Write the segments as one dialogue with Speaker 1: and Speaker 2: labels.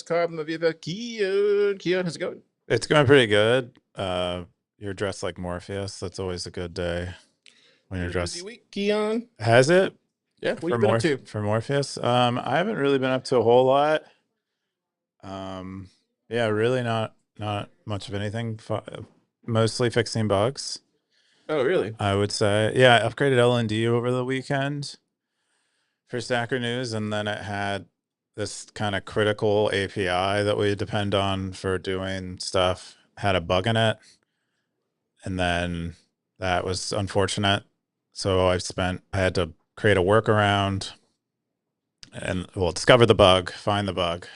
Speaker 1: Carbon Aviva Keyan. Keyan, how's it going?
Speaker 2: It's going pretty good. You're dressed like Morpheus. That's always a good day when you're
Speaker 1: Been a busy
Speaker 2: dressed.
Speaker 1: week, Keyan.
Speaker 2: Has it
Speaker 1: Yeah, what you been up to?
Speaker 2: For Morpheus? I haven't really been up to a whole lot. Yeah, really not much of anything. Mostly fixing bugs,
Speaker 1: Oh, really?
Speaker 2: I would say. Yeah, I upgraded LND over the weekend for Stacker.News, and then it had this kind of critical API that we depend on for doing stuff had a bug in it. And then that was unfortunate. So I had to create a workaround and we'll discover the bug, find the bug,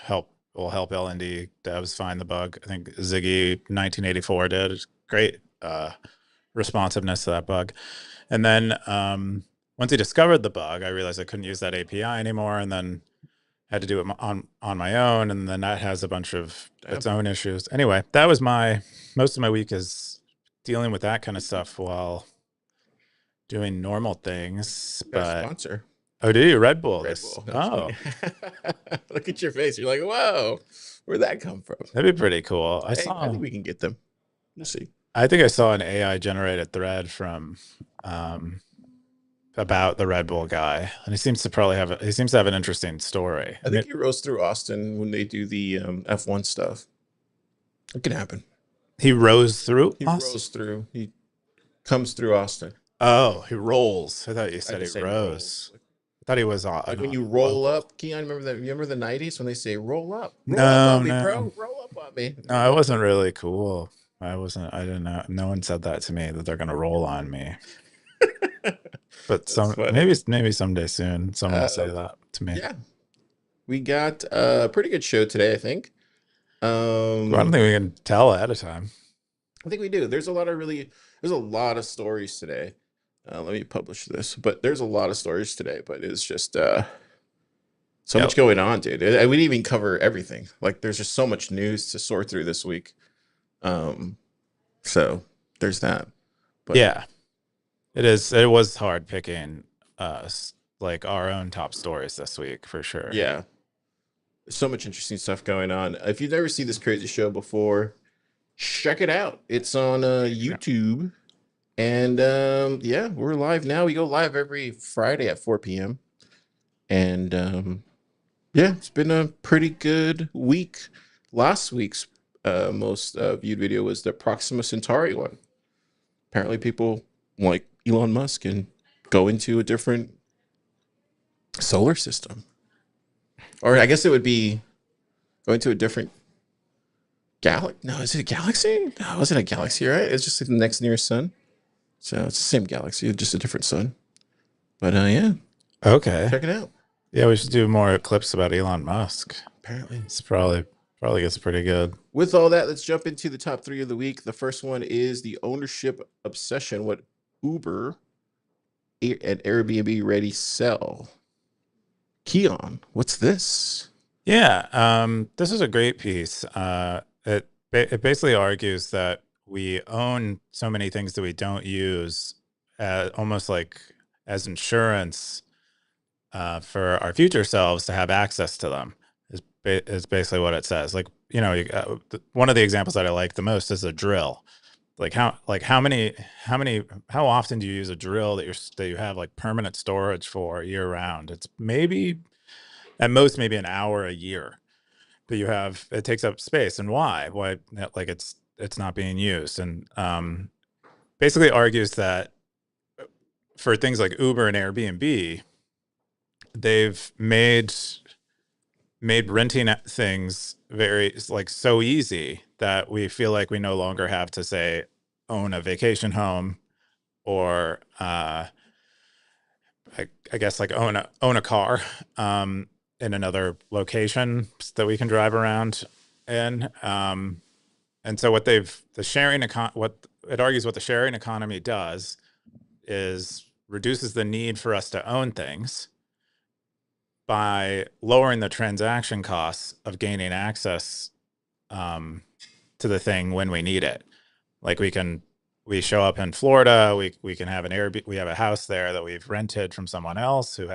Speaker 2: we'll help LND devs find the bug. I think Ziggy 1984 did great responsiveness to that bug. And then once he discovered the bug, I realized I couldn't use that API anymore, and then had to do it on my own. And then that has a bunch of its own issues. Anyway, that was most of my week is dealing with that kind of stuff while doing normal things. But
Speaker 1: sponsor.
Speaker 2: Oh, do you? Red Bull.
Speaker 1: Red Bull.
Speaker 2: Oh.
Speaker 1: Look at your face. You're like, whoa, where'd that come from?
Speaker 2: That'd be pretty cool.
Speaker 1: I think we can get them. We'll see.
Speaker 2: I think I saw an AI generated thread from about the Red Bull guy, and he seems to have an interesting story.
Speaker 1: I think he rose through Austin when they do the F1 stuff. It can happen.
Speaker 2: He rose through?
Speaker 1: He rose through. He comes through Austin.
Speaker 2: Oh, he rolls. I thought you said he rose. I thought he was on.
Speaker 1: Like when you roll up, Keyan, remember that? You remember the 90s when they say roll up?
Speaker 2: Roll up
Speaker 1: on me, bro. Roll up on me.
Speaker 2: No, it wasn't really cool. I didn't know. No one said that to me, that they're gonna roll on me. But maybe someday soon someone will say that to me.
Speaker 1: Yeah. We got a pretty good show today, I think.
Speaker 2: I don't think we can tell ahead of time.
Speaker 1: I think we do. There's a lot of stories today. Let me publish this, but there's a lot of stories today, but it's just so much going on, dude. We didn't even cover everything. Like there's just so much news to sort through this week. So there's that. But
Speaker 2: yeah, it was hard picking like our own top stories this week for sure.
Speaker 1: Yeah. So much interesting stuff going on. If you've never seen this crazy show before, check it out. It's on YouTube. And yeah, we're live now. We go live every Friday at 4 p.m. And yeah, it's been a pretty good week. Last week's most viewed video was the Proxima Centauri one. Apparently people like Elon Musk and go into a different solar system. Or I guess it would be going to a different galaxy. No, is it a galaxy? No, it wasn't a galaxy, right? It's just the next nearest sun. So it's the same galaxy, just a different sun. But yeah.
Speaker 2: Okay.
Speaker 1: Check it out.
Speaker 2: Yeah, we should do more clips about Elon Musk.
Speaker 1: Apparently.
Speaker 2: It's probably gets pretty good.
Speaker 1: With all that, let's jump into the top 3 of the week. The first one is the ownership obsession, what Uber and Airbnb ready sell. Keyan, what's this?
Speaker 2: Yeah, this is a great piece. It basically argues that we own so many things that we don't use, almost like as insurance for our future selves to have access to them. Is basically what it says. Like, you know, one of the examples that I like the most is a drill. How often do you use a drill that you have like permanent storage for year round? It's maybe at most maybe an hour a year, but it takes up space. And why? Like it's not being used. And basically argues that for things like Uber and Airbnb, they've made renting things very like so easy that we feel like we no longer have to say own a vacation home or I guess like own a car in another location that we can drive around in. And so what it argues what the sharing economy does is reduces the need for us to own things by lowering the transaction costs of gaining access to the thing when we need it. Like we show up in Florida, we can have we have a house there that we've rented from someone else who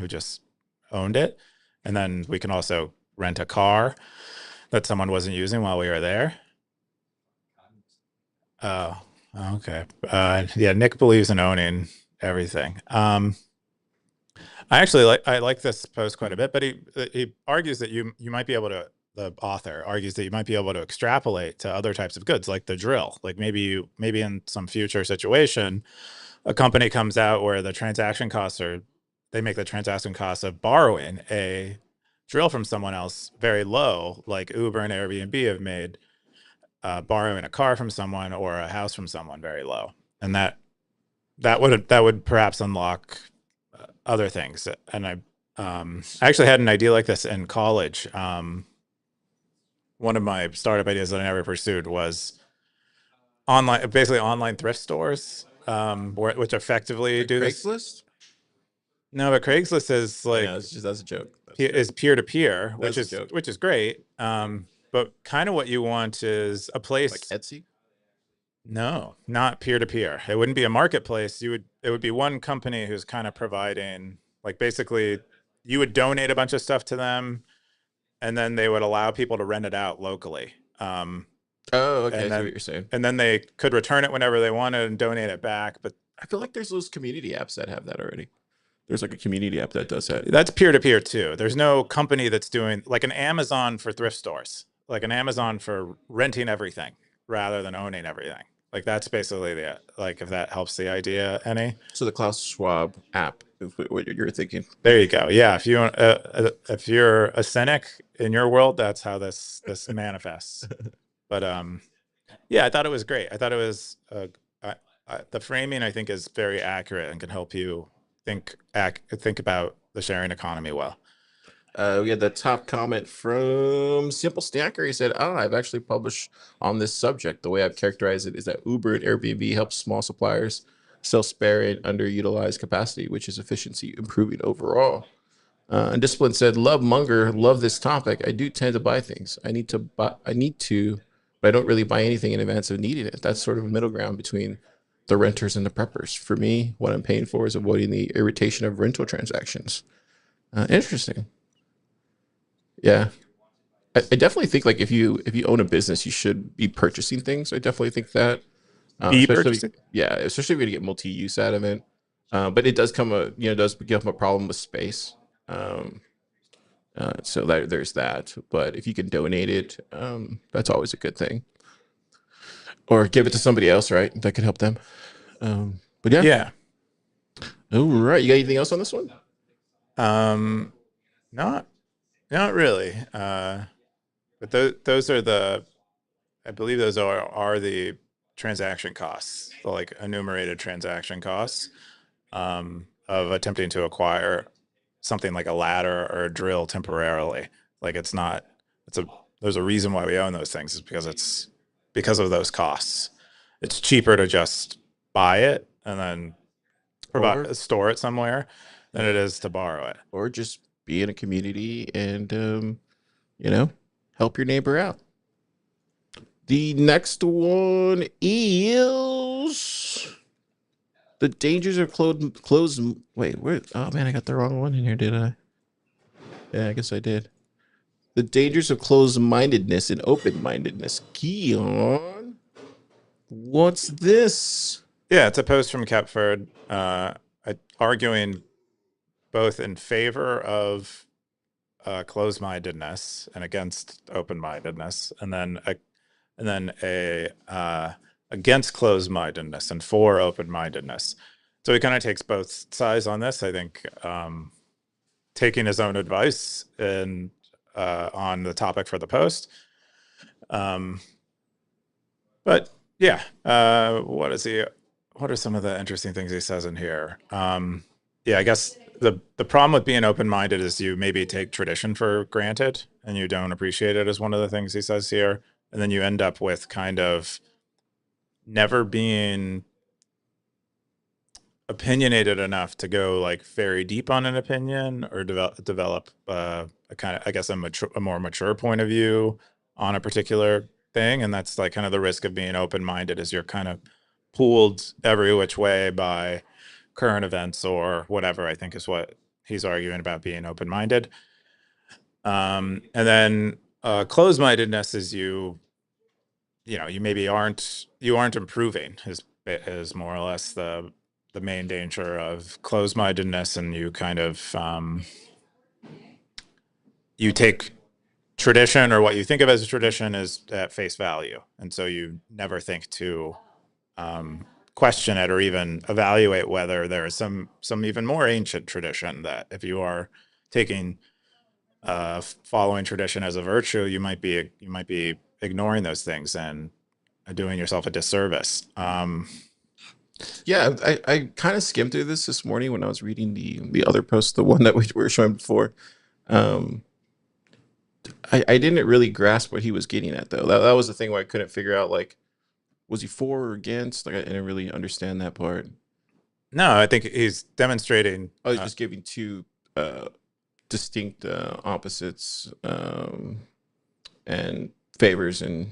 Speaker 2: just owned it. And then we can also rent a car that someone wasn't using while we were there. Oh, okay. Yeah, Nick believes in owning everything. I like this post quite a bit, but he argues that you might be able to, the author argues that you might be able to extrapolate to other types of goods like the drill. Like maybe in some future situation, a company comes out where the transaction costs are, they make the transaction costs of borrowing a drill from someone else very low, like Uber and Airbnb have made borrowing a car from someone or a house from someone very low. And that would perhaps unlock other things. And I actually had an idea like this in college. One of my startup ideas that I never pursued was basically online thrift stores, which effectively
Speaker 1: Like
Speaker 2: do this.
Speaker 1: Craigslist?
Speaker 2: No, but Craigslist is like,
Speaker 1: Yeah, that's a joke.
Speaker 2: is peer to peer, which
Speaker 1: That's a joke.
Speaker 2: is great. But kind of what you want is a place
Speaker 1: Like Etsy?
Speaker 2: No, not peer to peer. It wouldn't be a marketplace. It would be one company who's kind of providing, like, basically you would donate a bunch of stuff to them and then they would allow people to rent it out locally.
Speaker 1: Oh, okay. I
Speaker 2: And
Speaker 1: see
Speaker 2: then
Speaker 1: what you're saying.
Speaker 2: they could return it whenever they wanted and donate it back. But
Speaker 1: I feel like there's those community apps that have that already. There's like a community app that does that.
Speaker 2: that's peer to peer too. There's no company that's doing like an Amazon for thrift stores, like an Amazon for renting everything rather than owning everything. Like that's basically like if that helps the idea any.
Speaker 1: So the Klaus Schwab app is what you're thinking.
Speaker 2: There you go. Yeah, if you're a cynic in your world, that's how this manifests. But yeah, I thought it was great. I thought it was the framing I think is very accurate and can help you think about the sharing economy well.
Speaker 1: We had the top comment from Simple Stacker. He said, I've actually published on this subject. The way I've characterized it is that Uber and Airbnb help small suppliers sell spare and underutilized capacity, which is efficiency improving overall. And Discipline said, love Munger, love this topic. I do tend to buy things. I need to, but I don't really buy anything in advance of needing it. That's sort of a middle ground between the renters and the preppers. For me, what I'm paying for is avoiding the irritation of rental transactions. Interesting. Yeah. I definitely think like if you own a business, you should be purchasing things. I definitely think that. Especially if you're gonna get multi-use out of it. But it does become a problem with space. So there's that. But if you can donate it, that's always a good thing. Or give it to somebody else, right? That could help them. But yeah.
Speaker 2: Yeah.
Speaker 1: All right. You got anything else on this one?
Speaker 2: Not really. But those are I believe those are the transaction costs, the like enumerated transaction costs of attempting to acquire something like a ladder or a drill temporarily. Like there's a reason why we own those things is because of those costs. It's cheaper to just buy it and then store it somewhere than it is to borrow it.
Speaker 1: Or just be in a community and help your neighbor out. The next one is the dangers of closed. Wait, where? Oh man, I got the wrong one in here, did I? Yeah, I guess I did. The dangers of closed-mindedness and open-mindedness. Keyan, what's this?
Speaker 2: Yeah, it's a post from Kepford arguing both in favor of closed-mindedness and against open-mindedness, and then against closed-mindedness and for open-mindedness. So he kind of takes both sides on this. I think taking his own advice and on the topic for the post. But yeah, what are some of the interesting things he says in here? Yeah, I guess the problem with being open-minded is you maybe take tradition for granted and you don't appreciate it, as one of the things he says here. And then you end up with kind of never being opinionated enough to go like very deep on an opinion or develop a kind of, I guess, a more mature point of view on a particular thing. And that's like kind of the risk of being open-minded, is you're kind of pulled every which way by current events or whatever, I think is what he's arguing about being open-minded. And then closed-mindedness is you maybe you aren't improving is more or less the main danger of closed-mindedness, and you kind of you take tradition, or what you think of as a tradition, is at face value, and so you never think to question it or even evaluate whether there is some even more ancient tradition that, if you are taking following tradition as a virtue, you might be ignoring those things and doing yourself a disservice.
Speaker 1: Yeah, I kind of skimmed through this morning when I was reading the other post, the one that we were showing before. I didn't really grasp what he was getting at, though. That was the thing where I couldn't figure out, like, was he for or against? Like, I didn't really understand that part.
Speaker 2: No, I think he's demonstrating.
Speaker 1: I was just giving two distinct opposites and favors, and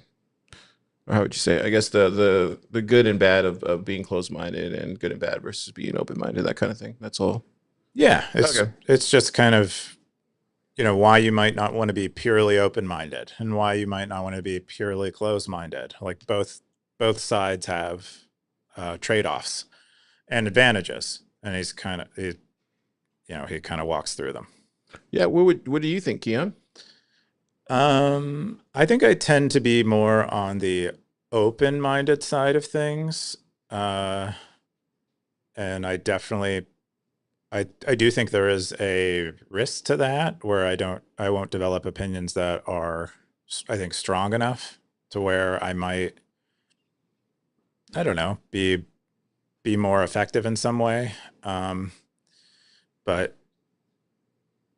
Speaker 1: or how would you say it? I guess the good and bad of being closed-minded, and good and bad versus being open-minded, that kind of thing. That's all.
Speaker 2: Yeah,
Speaker 1: Okay.
Speaker 2: it's just kind of, why you might not want to be purely open-minded and why you might not want to be purely closed-minded. Like both sides have trade-offs and advantages, and he kind of walks through them.
Speaker 1: Yeah. What do you think, Keyan?
Speaker 2: I think I tend to be more on the open-minded side of things, and I definitely, I do think there is a risk to that, where I won't develop opinions that are, I think, strong enough to where I might, I don't know, be more effective in some way. But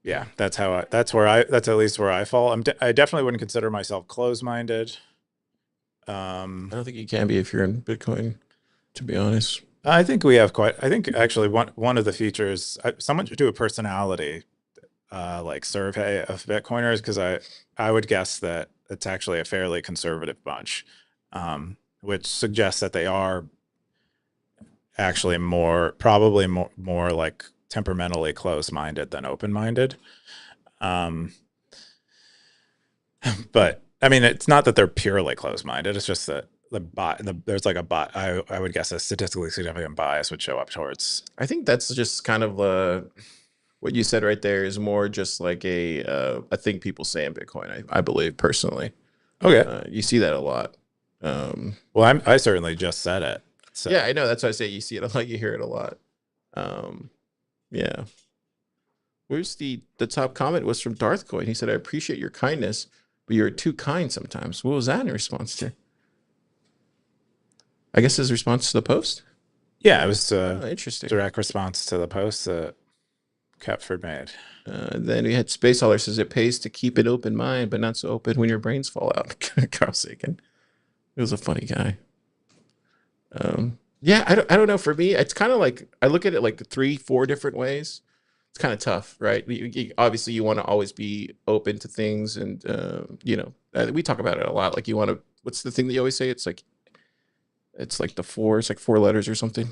Speaker 2: yeah, that's at least where I fall. I definitely wouldn't consider myself closed-minded.
Speaker 1: I don't think you can be if you're in Bitcoin, to be honest.
Speaker 2: I think we have I think actually one of the features, someone should do a personality like survey of Bitcoiners, because I would guess that it's actually a fairly conservative bunch, which suggests that they are actually probably more like temperamentally closed-minded than open-minded. But I mean, it's not that they're purely closed-minded. It's just that there's like I would guess a statistically significant bias would show up towards.
Speaker 1: I think that's just kind of what you said right there is more just like a thing people say in Bitcoin. I believe personally.
Speaker 2: Okay.
Speaker 1: You see that a lot.
Speaker 2: Well, I certainly just said it. So.
Speaker 1: Yeah, I know. That's why I say you see it a lot. You hear it a lot. Yeah. Where's the top comment was from Darthcoin. He said, "I appreciate your kindness, but you're too kind sometimes." What was that in response to? I guess his response to the post.
Speaker 2: Yeah, it was
Speaker 1: interesting.
Speaker 2: Direct response to the post that Kepford made.
Speaker 1: Then we had Space Hauler says it pays to keep an open mind, but not so open when your brains fall out. Carl Sagan. He was a funny guy. Yeah, I don't know. For me, it's kind of like I look at it like 3-4 different ways. It's kind of tough, right? Obviously, you want to always be open to things, and we talk about it a lot. Like you want to. What's the thing that you always say? It's like the four. It's like 4 letters or something.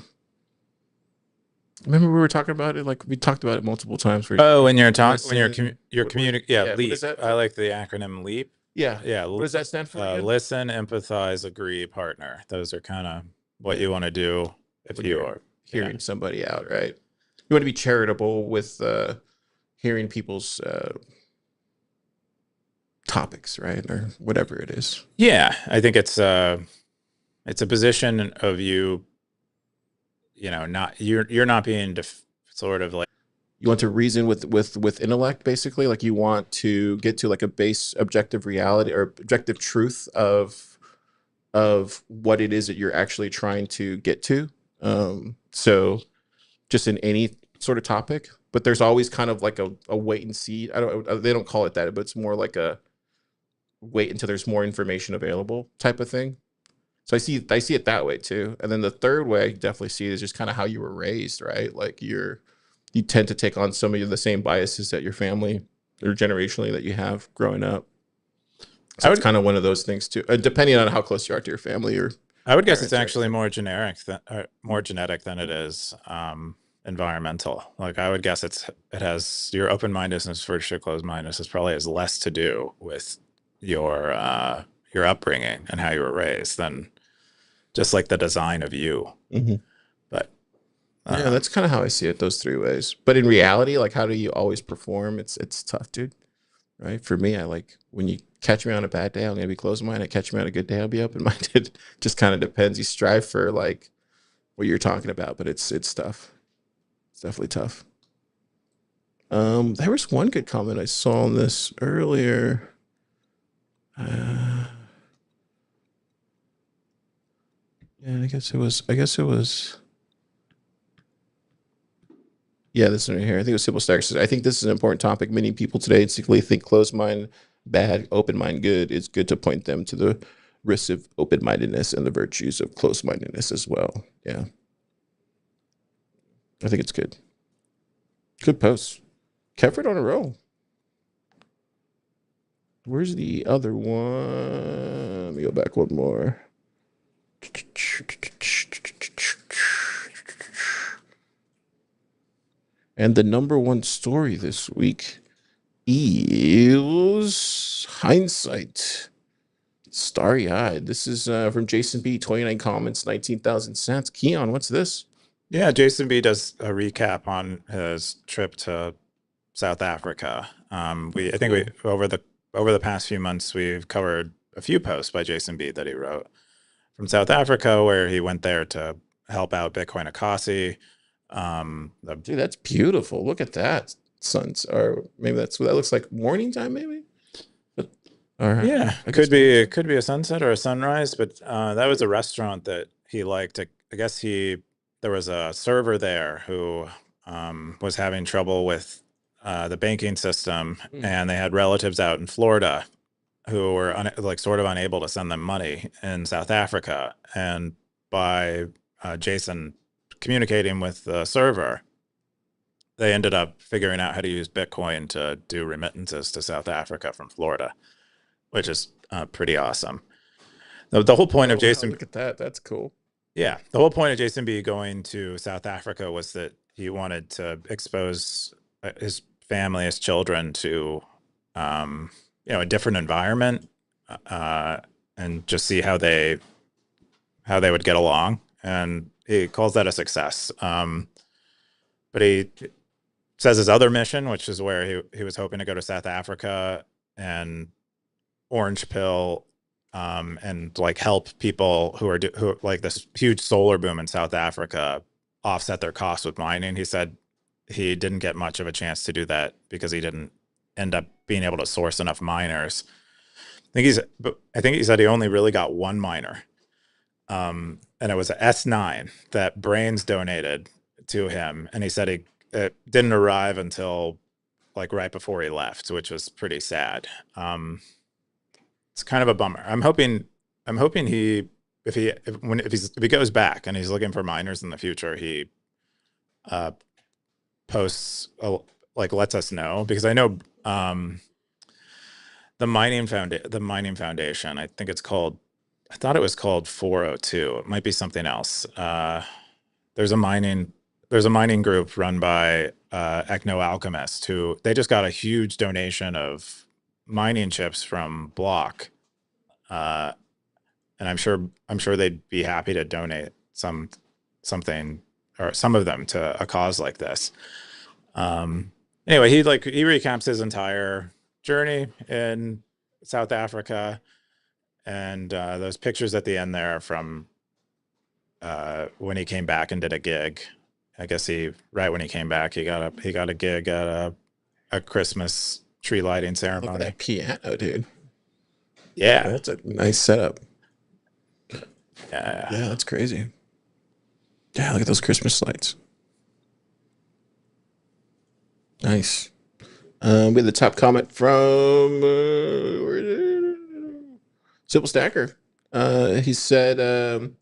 Speaker 1: Remember we were talking about it? Like we talked about it multiple times.
Speaker 2: When you're communicating, yeah, LEAP. I like the acronym LEAP.
Speaker 1: Yeah. What does that stand for?
Speaker 2: Listen, empathize, agree, partner. Those are kind of what you want to do if you are
Speaker 1: hearing somebody out, right? You want to be charitable with hearing people's topics, right, or whatever it is.
Speaker 2: Yeah, I think it's a position of you. Not you're not being sort of like.
Speaker 1: You want to reason with intellect, basically. Like you want to get to like a base objective reality or objective truth of what it is that you're actually trying to get to. So just in any sort of topic, but there's always kind of like a wait and see. They don't call it that, but it's more like a wait until there's more information available type of thing. So I see it that way too. And then the third way I definitely see it is just kind of how you were raised, right? Like you tend to take on some of the same biases that your family or generationally that you have growing up. So it's kind of one of those things too, depending on how close you are to your family. Or
Speaker 2: I would guess it's actually more genetic than it is environmental. Like I would guess it has your open-mindedness versus your closed-mindedness is probably has less to do with your upbringing and how you were raised than just like the design of you.
Speaker 1: Mm-hmm.
Speaker 2: But
Speaker 1: Yeah, that's kind of how I see it, those three ways. But in reality, like, how do you always perform? It's tough, dude. Right? For me, I like when you catch me on a bad day, I'm gonna be closed minded. Catch me on a good day, I'll be open minded. Just kind of depends. You strive for like what you're talking about, but it's tough. It's definitely tough. There was one good comment I saw on this earlier. Yeah, I guess it was. Yeah, this one right here. I think it was Simple Stacker says, I think this is an important topic. Many people today instinctively think closed mind bad, open mind good. It's good to point them to the risks of open mindedness and the virtues of closed mindedness as well. Yeah. I think it's good. Good post. Keford on a roll. Where's the other one? Let me go back one more. And the number one story this week is Hindsight. Starry eyed. This is from Jason B. 29 comments, 19,000 cents. Keyan, what's this?
Speaker 2: yeah, Jason B does a recap on his trip to South Africa. I think we over the past few months we've covered a few posts by Jason B that he wrote from South Africa, where he went there to help out Bitcoin Akasi.
Speaker 1: Dude, that's beautiful. Look at that. Suns, or maybe that's what that looks like. Morning time, maybe. But,
Speaker 2: yeah, it could be a sunset or a sunrise. But that was a restaurant that he liked. I guess there was a server there who was having trouble with the banking system, and they had relatives out in Florida who were sort of unable to send them money in South Africa. And by Jason communicating with the server, they ended up figuring out how to use Bitcoin to do remittances to South Africa from Florida, which is pretty awesome. The whole point of Jason,
Speaker 1: look at that. That's cool.
Speaker 2: Yeah, the whole point of Jason B going to South Africa was that he wanted to expose his family, his children to, a different environment, and just see how they would get along. And he calls that a success. But he says his other mission, which is where he was hoping to go to South Africa and orange pill, and like help people who like this huge solar boom in South Africa offset their costs with mining. He said he didn't get much of a chance to do that because he didn't end up being able to source enough miners. I think he said he only really got one miner, and it was an S9 that Brains donated to him, and he said it didn't arrive until like right before he left, which was pretty sad. It's kind of a bummer. I'm hoping if he goes back and he's looking for miners in the future, he posts lets us know, because I know the mining foundation, I thought it was called 402. It might be something else. There's a mining group run by Ecno Alchemist, who they just got a huge donation of mining chips from Block, and I'm sure they'd be happy to donate something or some of them to a cause like this. Anyway, he recaps his entire journey in South Africa, and those pictures at the end there from when he came back and did a gig. I guess right when he came back, he got a gig at a Christmas tree lighting ceremony.
Speaker 1: Look at that piano, dude.
Speaker 2: Yeah,
Speaker 1: that's a nice setup.
Speaker 2: Yeah,
Speaker 1: that's crazy. Yeah, look at those Christmas lights. Nice. We had the top comment from Simple Stacker. He said,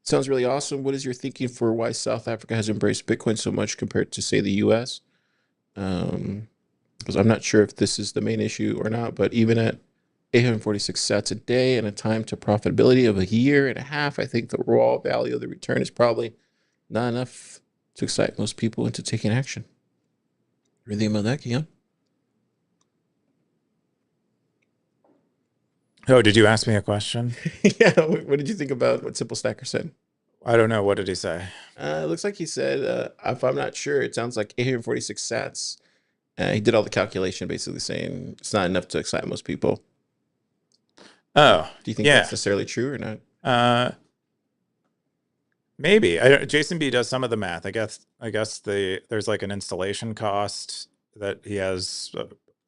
Speaker 1: sounds really awesome. What is your thinking for why South Africa has embraced Bitcoin so much compared to, say, the US? Because I'm not sure if this is the main issue or not, but even at 846 sats a day and a time to profitability of a year and a half, I think the raw value of the return is probably not enough to excite most people into taking action. What do you think about that, Keyan?
Speaker 2: Oh, did you ask me a question?
Speaker 1: Yeah, what did you think about what Simple Stacker said?
Speaker 2: I don't know. What did he say?
Speaker 1: It looks like he said, if I'm not sure, it sounds like 846 sats. He did all the calculation, basically saying it's not enough to excite most people.
Speaker 2: Oh,
Speaker 1: Do you think
Speaker 2: yeah.
Speaker 1: that's necessarily true or not?
Speaker 2: Maybe. Jason B does some of the math. I guess there's like an installation cost that he has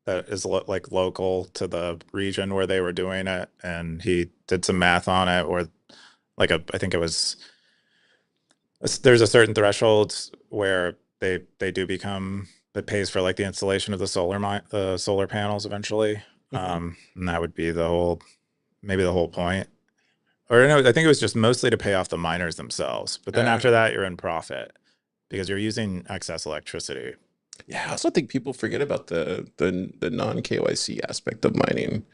Speaker 2: that is like local to the region where they were doing it, and he did some math on it, or like I think it was there's a certain threshold where they do become that pays for like the installation of the solar panels eventually. And that would be maybe the whole point. Or no, I think it was just mostly to pay off the miners themselves. But then after that, you're in profit because you're using excess electricity.
Speaker 1: Yeah, I also think people forget about the non KYC aspect of mining.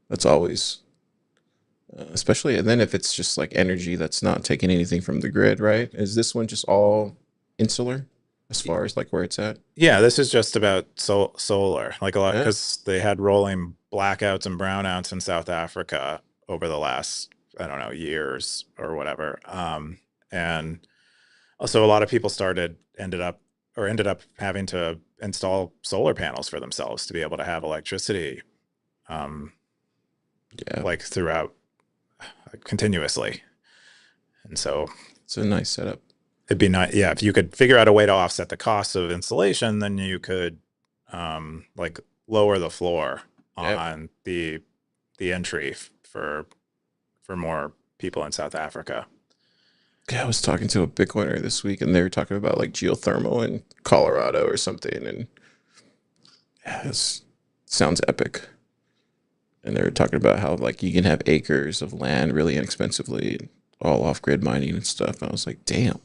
Speaker 1: That's always, especially, and then if it's just like energy that's not taking anything from the grid, right? Is this one just all insular as far as like where it's at?
Speaker 2: Yeah, this is just about solar, like a lot,
Speaker 1: Yeah.
Speaker 2: because they had rolling blackouts and brownouts in South Africa over the last, I don't know, years or whatever. And also a lot of people ended up having to install solar panels for themselves to be able to have electricity, like throughout continuously. And so
Speaker 1: it's a nice setup.
Speaker 2: It'd be nice, yeah. If you could figure out a way to offset the cost of installation, then you could like lower the floor on the entry for more people in South Africa.
Speaker 1: Yeah, I was talking to a Bitcoiner this week, and they were talking about like geothermal in Colorado or something, and yeah, this sounds epic. And they were talking about how like you can have acres of land really inexpensively, all off grid mining and stuff. And I was like, damn.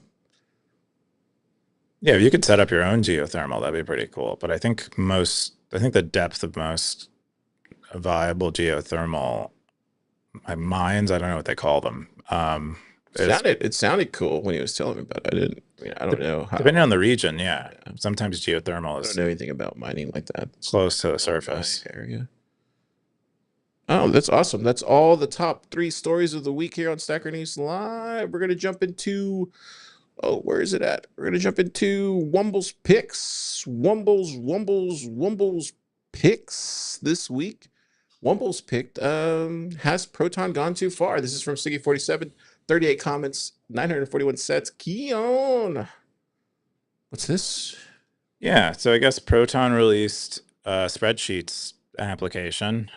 Speaker 2: Yeah, if you could set up your own geothermal, that'd be pretty cool. But I think the depth of most viable geothermal mines, I don't know what they call them.
Speaker 1: It sounded cool when he was telling me about it. I don't know how.
Speaker 2: Depending on the region, yeah. Sometimes geothermal is.
Speaker 1: I don't know anything about mining like that. It's
Speaker 2: close to the surface
Speaker 1: area. Oh, that's awesome. That's all the top 3 stories of the week here on Stacker.News Live. We're gonna jump into where is it at? We're gonna jump into Wumbo's picks. Wumbo's picks this week. Wumbo's picked has Proton Gone Too Far. This is from Siggy47. 38 comments, 941 sets. Keyan, what's this?
Speaker 2: Yeah, so I guess Proton released a spreadsheets application.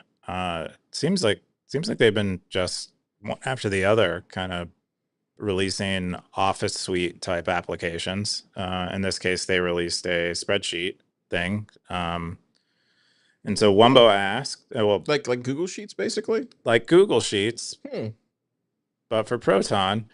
Speaker 2: Seems like they've been just one after the other kind of releasing Office Suite type applications. In this case, they released a spreadsheet thing. And so Wumbo asked,
Speaker 1: like Google Sheets, basically,
Speaker 2: like Google Sheets, but for Proton.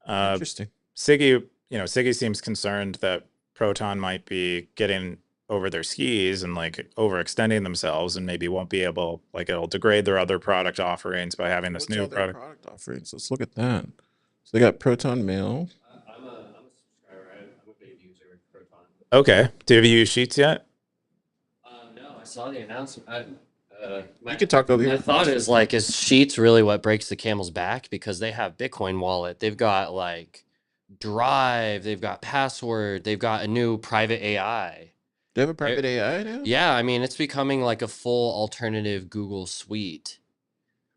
Speaker 1: Interesting.
Speaker 2: Siggy seems concerned that Proton might be getting over their skis and like overextending themselves, and maybe won't be able, like it'll degrade their other product offerings by having this new product
Speaker 1: offerings. Let's look at that. So they got Proton Mail.
Speaker 3: I'm a subscriber. I'm a big user of Proton.
Speaker 2: Okay. Have you used Sheets yet?
Speaker 3: No, I saw the announcement.
Speaker 1: You could talk over here.
Speaker 3: My thought is Sheets really what breaks the camel's back? Because they have Bitcoin wallet. They've got like Drive. They've got Password. They've got a new private AI.
Speaker 1: They have a private AI now?
Speaker 3: Yeah, I mean, it's becoming like a full alternative Google suite.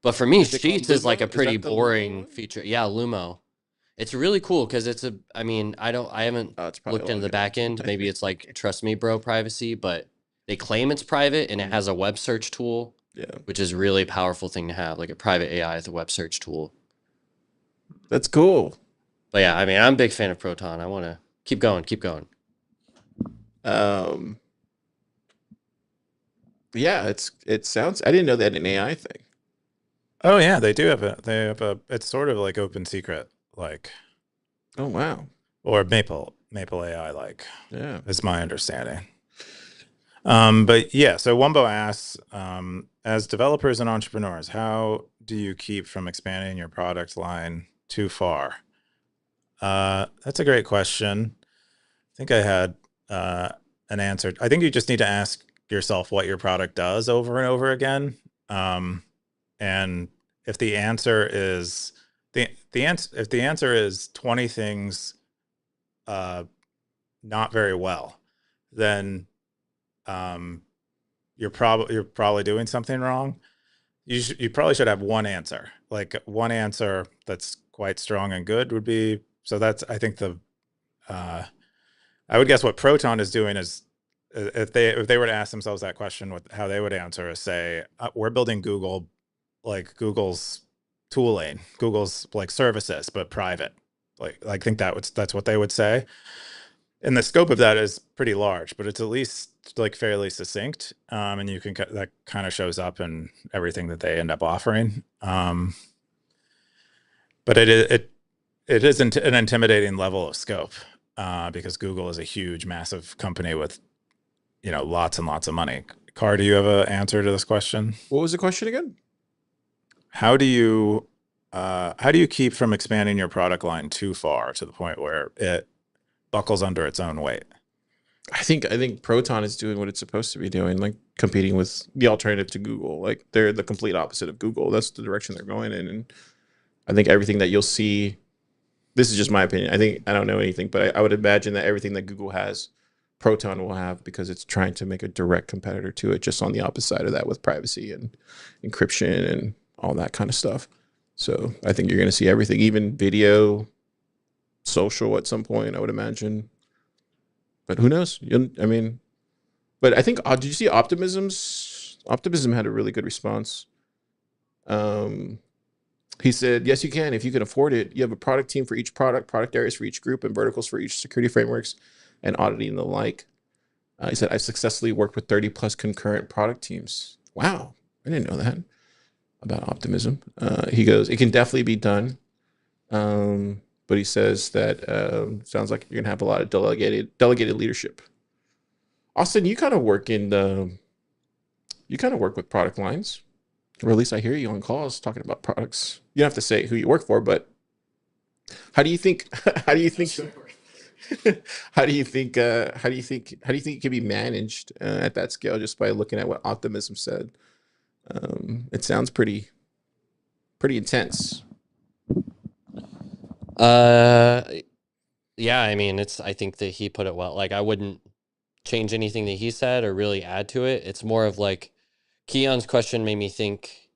Speaker 3: But for me, Sheets is like a pretty boring feature. Yeah, Lumo. It's really cool because I haven't looked into the back end. Maybe it's like, trust me, bro, privacy, but they claim it's private and it has a web search tool, which is really a powerful thing to have, like a private AI with a web search tool.
Speaker 1: That's cool.
Speaker 3: But yeah, I mean, I'm a big fan of Proton. I want to keep going.
Speaker 1: Yeah, it sounds, I didn't know they had an AI thing.
Speaker 2: Oh yeah, they do have it's sort of like open secret, like.
Speaker 1: Oh wow.
Speaker 2: Or Maple AI, like.
Speaker 1: Yeah,
Speaker 2: is my understanding. But yeah, so Wumbo asks, as developers and entrepreneurs, how do you keep from expanding your product line too far? That's a great question. think I had an answer. I think you just need to ask yourself what your product does over and over again. And if the answer is if the answer is 20 things not very well, then you're probably doing something wrong. You probably should have one answer. Like one answer that's quite strong and good would be, so that's, I think I would guess what Proton is doing is, if they were to ask themselves that question, how they would answer is say, we're building Google's tooling, Google's like services, but private. Like I think that's what they would say. And the scope of that is pretty large, but it's at least like fairly succinct. And you can, that kind of shows up in everything that they end up offering. But it isn't an intimidating level of scope, because Google is a huge, massive company with, lots and lots of money. Car, do you have an answer to this question?
Speaker 1: What was the question again?
Speaker 2: How do you keep from expanding your product line too far to the point where it buckles under its own weight?
Speaker 1: I think Proton is doing what it's supposed to be doing, like competing with the alternative to Google. Like they're the complete opposite of Google. That's the direction they're going in. And I think everything that you'll see, this is just my opinion. I don't know anything, but I would imagine that everything that Google has, Proton will have, because it's trying to make a direct competitor to it, just on the opposite side of that with privacy and encryption and all that kind of stuff. So I think you're going to see everything, even video, social at some point, I would imagine. But who knows? But I think, did you see Optimism had a really good response. He said, yes, you can. If you can afford it, you have a product team for each product areas for each group, and verticals for each security frameworks and auditing and the like. He said, I've successfully worked with 30 plus concurrent product teams. Wow. I didn't know that about Optimism. He goes, it can definitely be done. But he says that sounds like you're going to have a lot of delegated leadership. Austin, you kind of work with product lines, or at least I hear you on calls talking about products. You don't have to say who you work for, but how do you think it can be managed at that scale, just by looking at what Optimism said? It sounds pretty intense.
Speaker 3: Yeah, I mean, I think that he put it well. Like, I wouldn't change anything that he said or really add to it. It's more of like, Keyan's question made me think,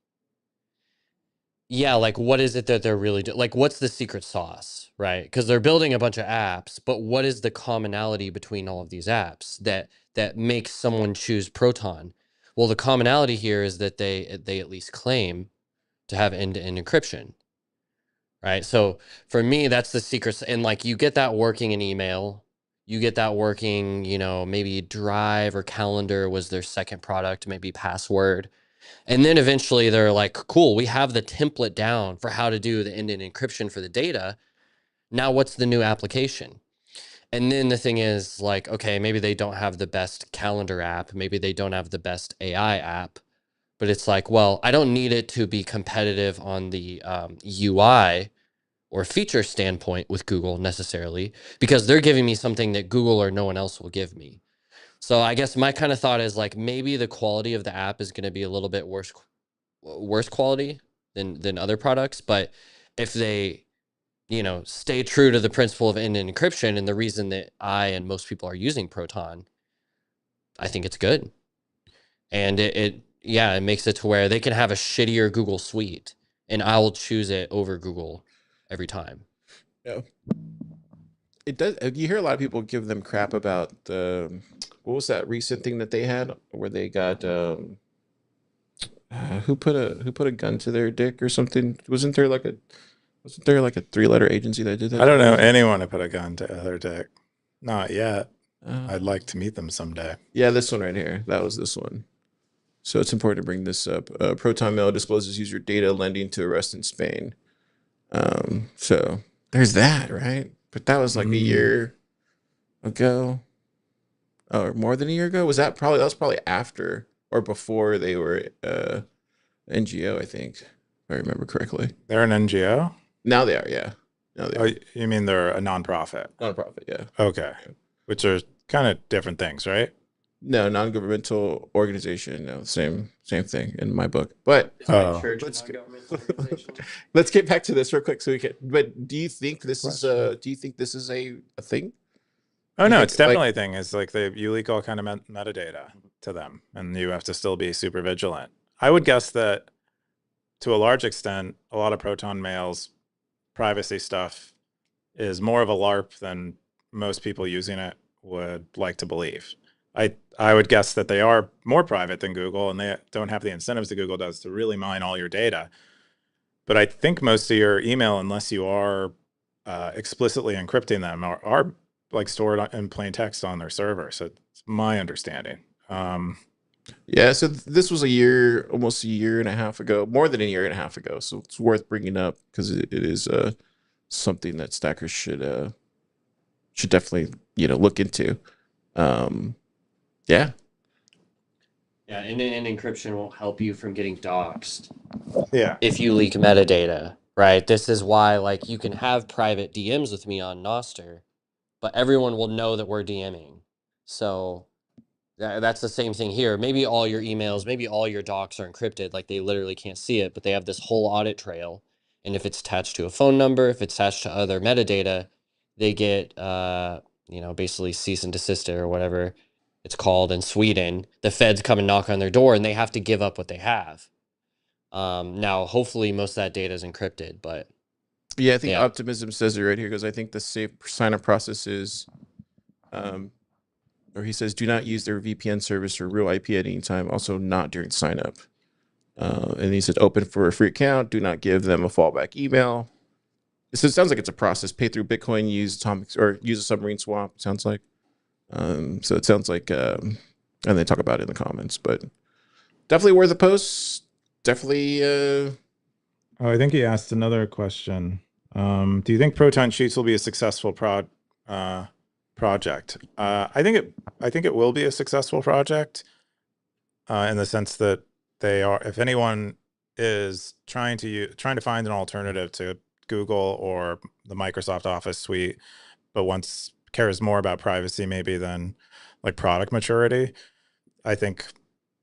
Speaker 3: yeah, like, what is it that they're really doing? Like, what's the secret sauce, right? Because they're building a bunch of apps, but what is the commonality between all of these apps that makes someone choose Proton? Well, the commonality here is that they at least claim to have end-to-end encryption, right? So for me, that's the secret. And like, you get that working in email, you get that working, maybe Drive or Calendar was their second product, maybe Password. And then eventually they're like, cool, we have the template down for how to do the end-to-end encryption for the data. Now what's the new application? And then the thing is, like, okay, maybe they don't have the best calendar app, maybe they don't have the best AI app, but it's like, well, I don't need it to be competitive on the UI or feature standpoint with Google necessarily, because they're giving me something that Google or no one else will give me. So I guess my kind of thought is, like, maybe the quality of the app is going to be a little bit worse quality than other products. But if they, stay true to the principle of end-to-end encryption, and the reason that I and most people are using Proton, I think it's good. And it makes it to where they can have a shittier Google suite and I will choose it over Google every time.
Speaker 1: Yeah. It does. You hear a lot of people give them crap about what was that recent thing that they had where they got who put a gun to their dick or something? Wasn't there like a 3-letter agency that did that?
Speaker 2: I don't know anyone to put a gun to their dick. Not yet. I'd like to meet them someday.
Speaker 1: Yeah, this one right here. That was this one. So it's important to bring this up. Proton Mail discloses user data lending to arrest in Spain. So there's that, right? But that was like a year ago, or more than a year ago. That was probably after or before they were NGO, I think, if I remember correctly.
Speaker 2: They're an NGO?
Speaker 1: Now they are, yeah. Now they are.
Speaker 2: You mean they're a nonprofit?
Speaker 1: Nonprofit, yeah.
Speaker 2: Okay. which are kind of different things, right?
Speaker 1: No, non-governmental organization. No, same thing in my book. But
Speaker 3: Church
Speaker 1: let's
Speaker 3: and non-governmental organization.
Speaker 1: let's get back to this real quick so we can. But do you think this is
Speaker 2: Question.
Speaker 1: do you think this is a thing?
Speaker 2: Oh
Speaker 1: Do you
Speaker 2: no,
Speaker 1: think
Speaker 2: it's definitely a thing. It's like you leak all kind of metadata to them, and you have to still be super vigilant. I would guess that to a large extent, a lot of Proton Mail's privacy stuff is more of a LARP than most people using it would like to believe. I would guess that they are more private than Google, and they don't have the incentives that Google does to really mine all your data. But I think most of your email, unless you are explicitly encrypting them, are like stored in plain text on their server. So it's my understanding.
Speaker 1: Yeah, so this was almost a year and a half ago, more than a year and a half ago. So it's worth bringing up because it is something that stackers should definitely look into. Yeah,
Speaker 3: Yeah, and encryption won't help you from getting doxxed
Speaker 2: Yeah.
Speaker 3: if you leak metadata, right? This is why, like, you can have private DMs with me on Noster, but everyone will know that we're DMing. So that's the same thing here. Maybe all your emails, maybe all your docs are encrypted, like they literally can't see it, but they have this whole audit trail. And if it's attached to a phone number, if it's attached to other metadata, they get, basically cease and desist or whatever it's called in Sweden. The feds come and knock on their door and they have to give up what they have. Now, hopefully, most of that data is encrypted, but
Speaker 1: yeah. I think
Speaker 3: yeah.
Speaker 1: Optimism says it right here because I think the safe sign-up process is, or he says, do not use their VPN service or real IP at any time. Also, not during sign-up. And he said, open for a free account. Do not give them a fallback email. So it sounds like it's a process. Pay through Bitcoin, use atomic or use a submarine swap. It sounds like. So it sounds like, and they talk about it in the comments, but definitely worth a post. Definitely.
Speaker 2: Oh, I think he asked another question. Do you think Proton Sheets will be a successful project? I think it will be a successful project in the sense that they are. If anyone is trying to find an alternative to Google or the Microsoft Office suite, but cares more about privacy maybe than like product maturity, I think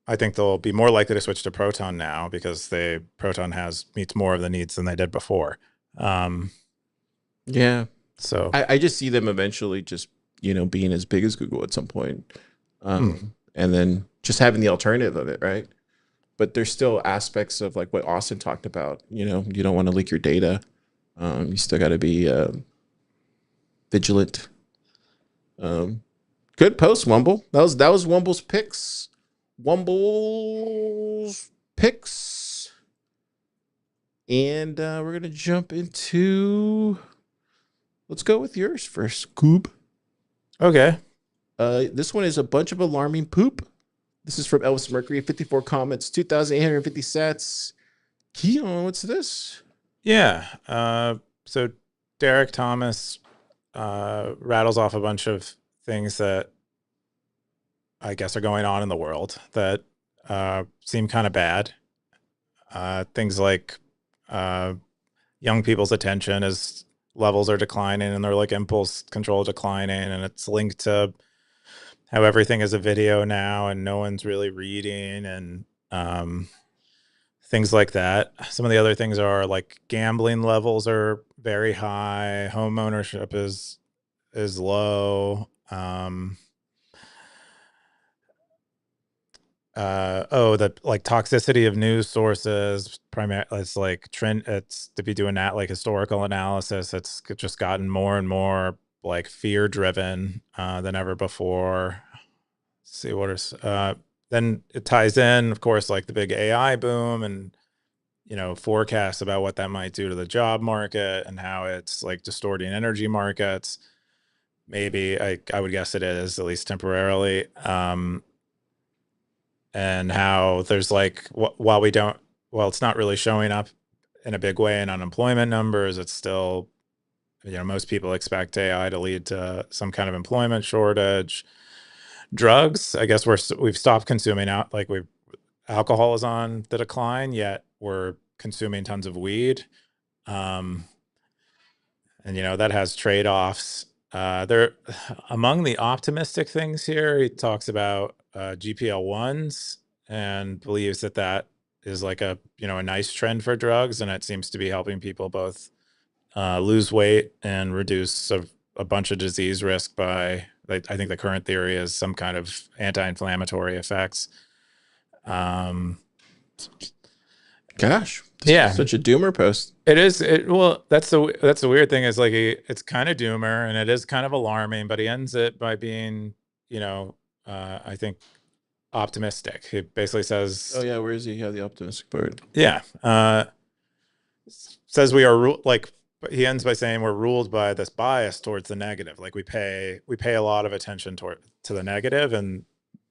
Speaker 2: they'll be more likely to switch to Proton now because Proton meets more of the needs than they did before.
Speaker 1: Yeah.
Speaker 2: So
Speaker 1: I just see them eventually just, being as big as Google at some point. And then just having the alternative of it, right? But there's still aspects of like what Austin talked about. You don't want to leak your data. You still got to be vigilant. Good post, Wumble. That was Wumble's picks. Wumble's picks. And we're gonna jump into. Let's go with yours first, Goob.
Speaker 2: okay.
Speaker 1: This one is a bunch of alarming poop. This is from Elvis Mercury. 54 comments, 2,850 sats. Keyan, what's this?
Speaker 2: Yeah. So Derek Thomas rattles off a bunch of things that I guess are going on in the world that seem kind of bad. Things like young people's attention levels are declining and their like impulse control declining, and it's linked to how everything is a video now and no one's really reading, and things like that. Some of the other things are like gambling levels are very high, home ownership is low. The like toxicity of news sources, it's like trend. It's to be doing that like historical analysis. It's just gotten more and more like fear driven than ever before. Let's see what is then it ties in, of course, like the big AI boom and forecasts about what that might do to the job market and how it's like distorting energy markets. Maybe I would guess it is, at least temporarily. And how there's like, while it's not really showing up in a big way in unemployment numbers, it's still, most people expect AI to lead to some kind of employment shortage. Drugs, I guess we've stopped consuming alcohol is on the decline, yet we're consuming tons of weed. And that has trade-offs. There, among the optimistic things here, he talks about GPL1s and believes that that is like a nice trend for drugs, and it seems to be helping people both lose weight and reduce a bunch of disease risk by. I think the current theory is some kind of anti-inflammatory effects.
Speaker 1: Gosh,
Speaker 2: yeah,
Speaker 1: such a doomer post.
Speaker 2: It is. Well, that's the weird thing is like it's kind of doomer and it is kind of alarming, but he ends it by being, I think optimistic. He basically says,
Speaker 1: "Oh yeah, where is he? Yeah, the optimistic part."
Speaker 2: Yeah, says we are he ends by saying we're ruled by this bias towards the negative. Like we pay a lot of attention to the negative, and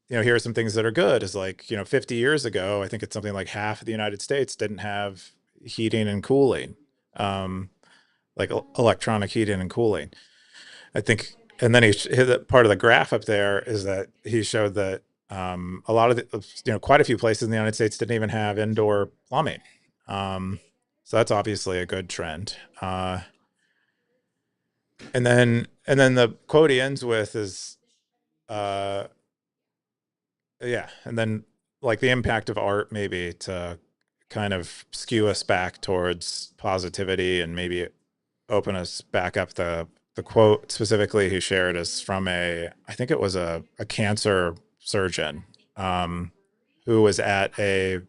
Speaker 2: here are some things that are good. Is like 50 years ago, I think it's something like half of the United States didn't have heating and cooling, like electronic heating and cooling. I think, and then part of the graph up there is that he showed that a lot of quite a few places in the United States didn't even have indoor plumbing. So that's obviously a good trend. And then the quote he ends with is, and then like the impact of art maybe to kind of skew us back towards positivity and maybe open us back up. The quote specifically he shared is from I think it was a cancer surgeon who was at a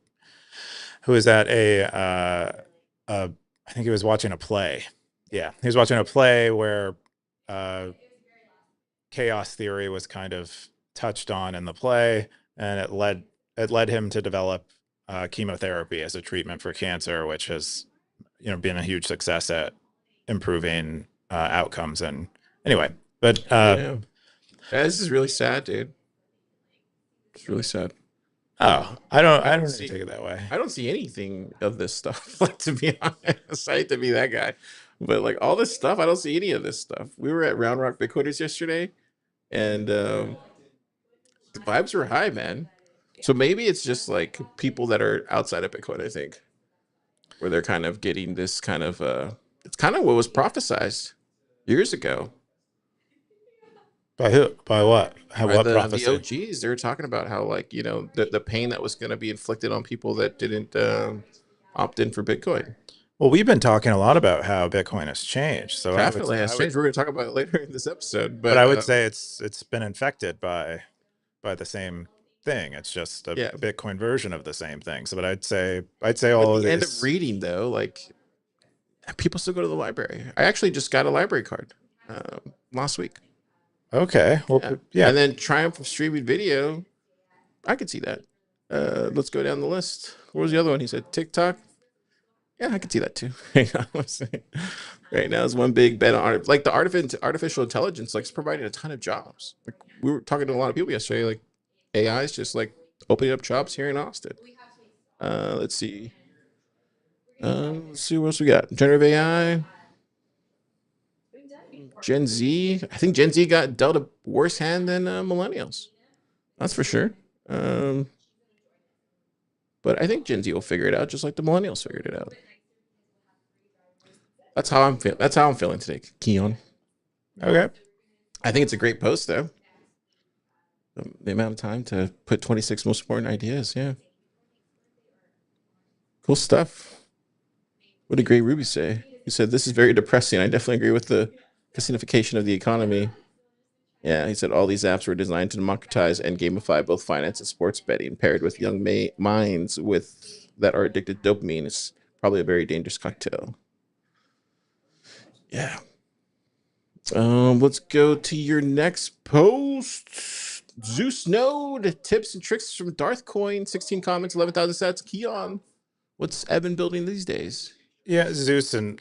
Speaker 2: I think he was watching a play. Yeah, he was watching a play where chaos theory was kind of touched on in the play, and it led him to develop chemotherapy as a treatment for cancer, which has been a huge success at improving outcomes. And anyway, but
Speaker 1: yeah, this is really sad, dude. It's really sad.
Speaker 2: Oh, I don't take it that way.
Speaker 1: I don't see anything of this stuff. Like, to be honest, I hate to be that guy, but like all this stuff, I don't see any of this stuff. We were at Round Rock Bitcoiners yesterday, and the vibes were high, man. So maybe it's just like people that are outside of Bitcoin, I think, where they're kind of getting this kind of it's kind of what was prophesized years ago.
Speaker 2: By who? By what? What prophecy?
Speaker 1: The OGs, they were talking about how, like, the pain that was going to be inflicted on people that didn't opt in for Bitcoin.
Speaker 2: Well, we've been talking a lot about how Bitcoin has changed. So
Speaker 1: definitely has changed. We're going to talk about it later in this episode.
Speaker 2: But I would say it's been infected by the same thing. It's just a Bitcoin version of the same thing. So, but I'd say all of these.
Speaker 1: End of reading though, like, people still go to the library. I actually just got a library card last week.
Speaker 2: Okay. Well, yeah.
Speaker 1: And then triumph of streaming video. I could see that. Let's go down the list. What was the other one? He said TikTok. Yeah, I could see that too. Right now is one big bet on like the artificial intelligence, like, it's providing a ton of jobs. Like, we were talking to a lot of people yesterday. Like, AI is just like opening up jobs here in Austin. Let's see. Let's see what else we got. Generative AI. Gen Z. I think Gen Z got dealt a worse hand than millennials. That's for sure. But I think Gen Z will figure it out just like the millennials figured it out. That's how I'm feeling. That's how I'm feeling today, Keyan.
Speaker 2: Okay.
Speaker 1: I think it's a great post, though. The amount of time to put 26 most important ideas. Yeah. Cool stuff. What did Gray Ruby say? He said, "This is very depressing. I definitely agree with the casinification of the economy." Yeah, he said all these apps were designed to democratize and gamify both finance and sports betting, paired with young minds that are addicted to dopamine. It's probably a very dangerous cocktail. Yeah. Let's go to your next post. Zeus Node, tips and tricks from Darth Coin, 16 comments, 11,000 sats. Keyan, what's Evan building these days?
Speaker 2: Yeah, Zeus and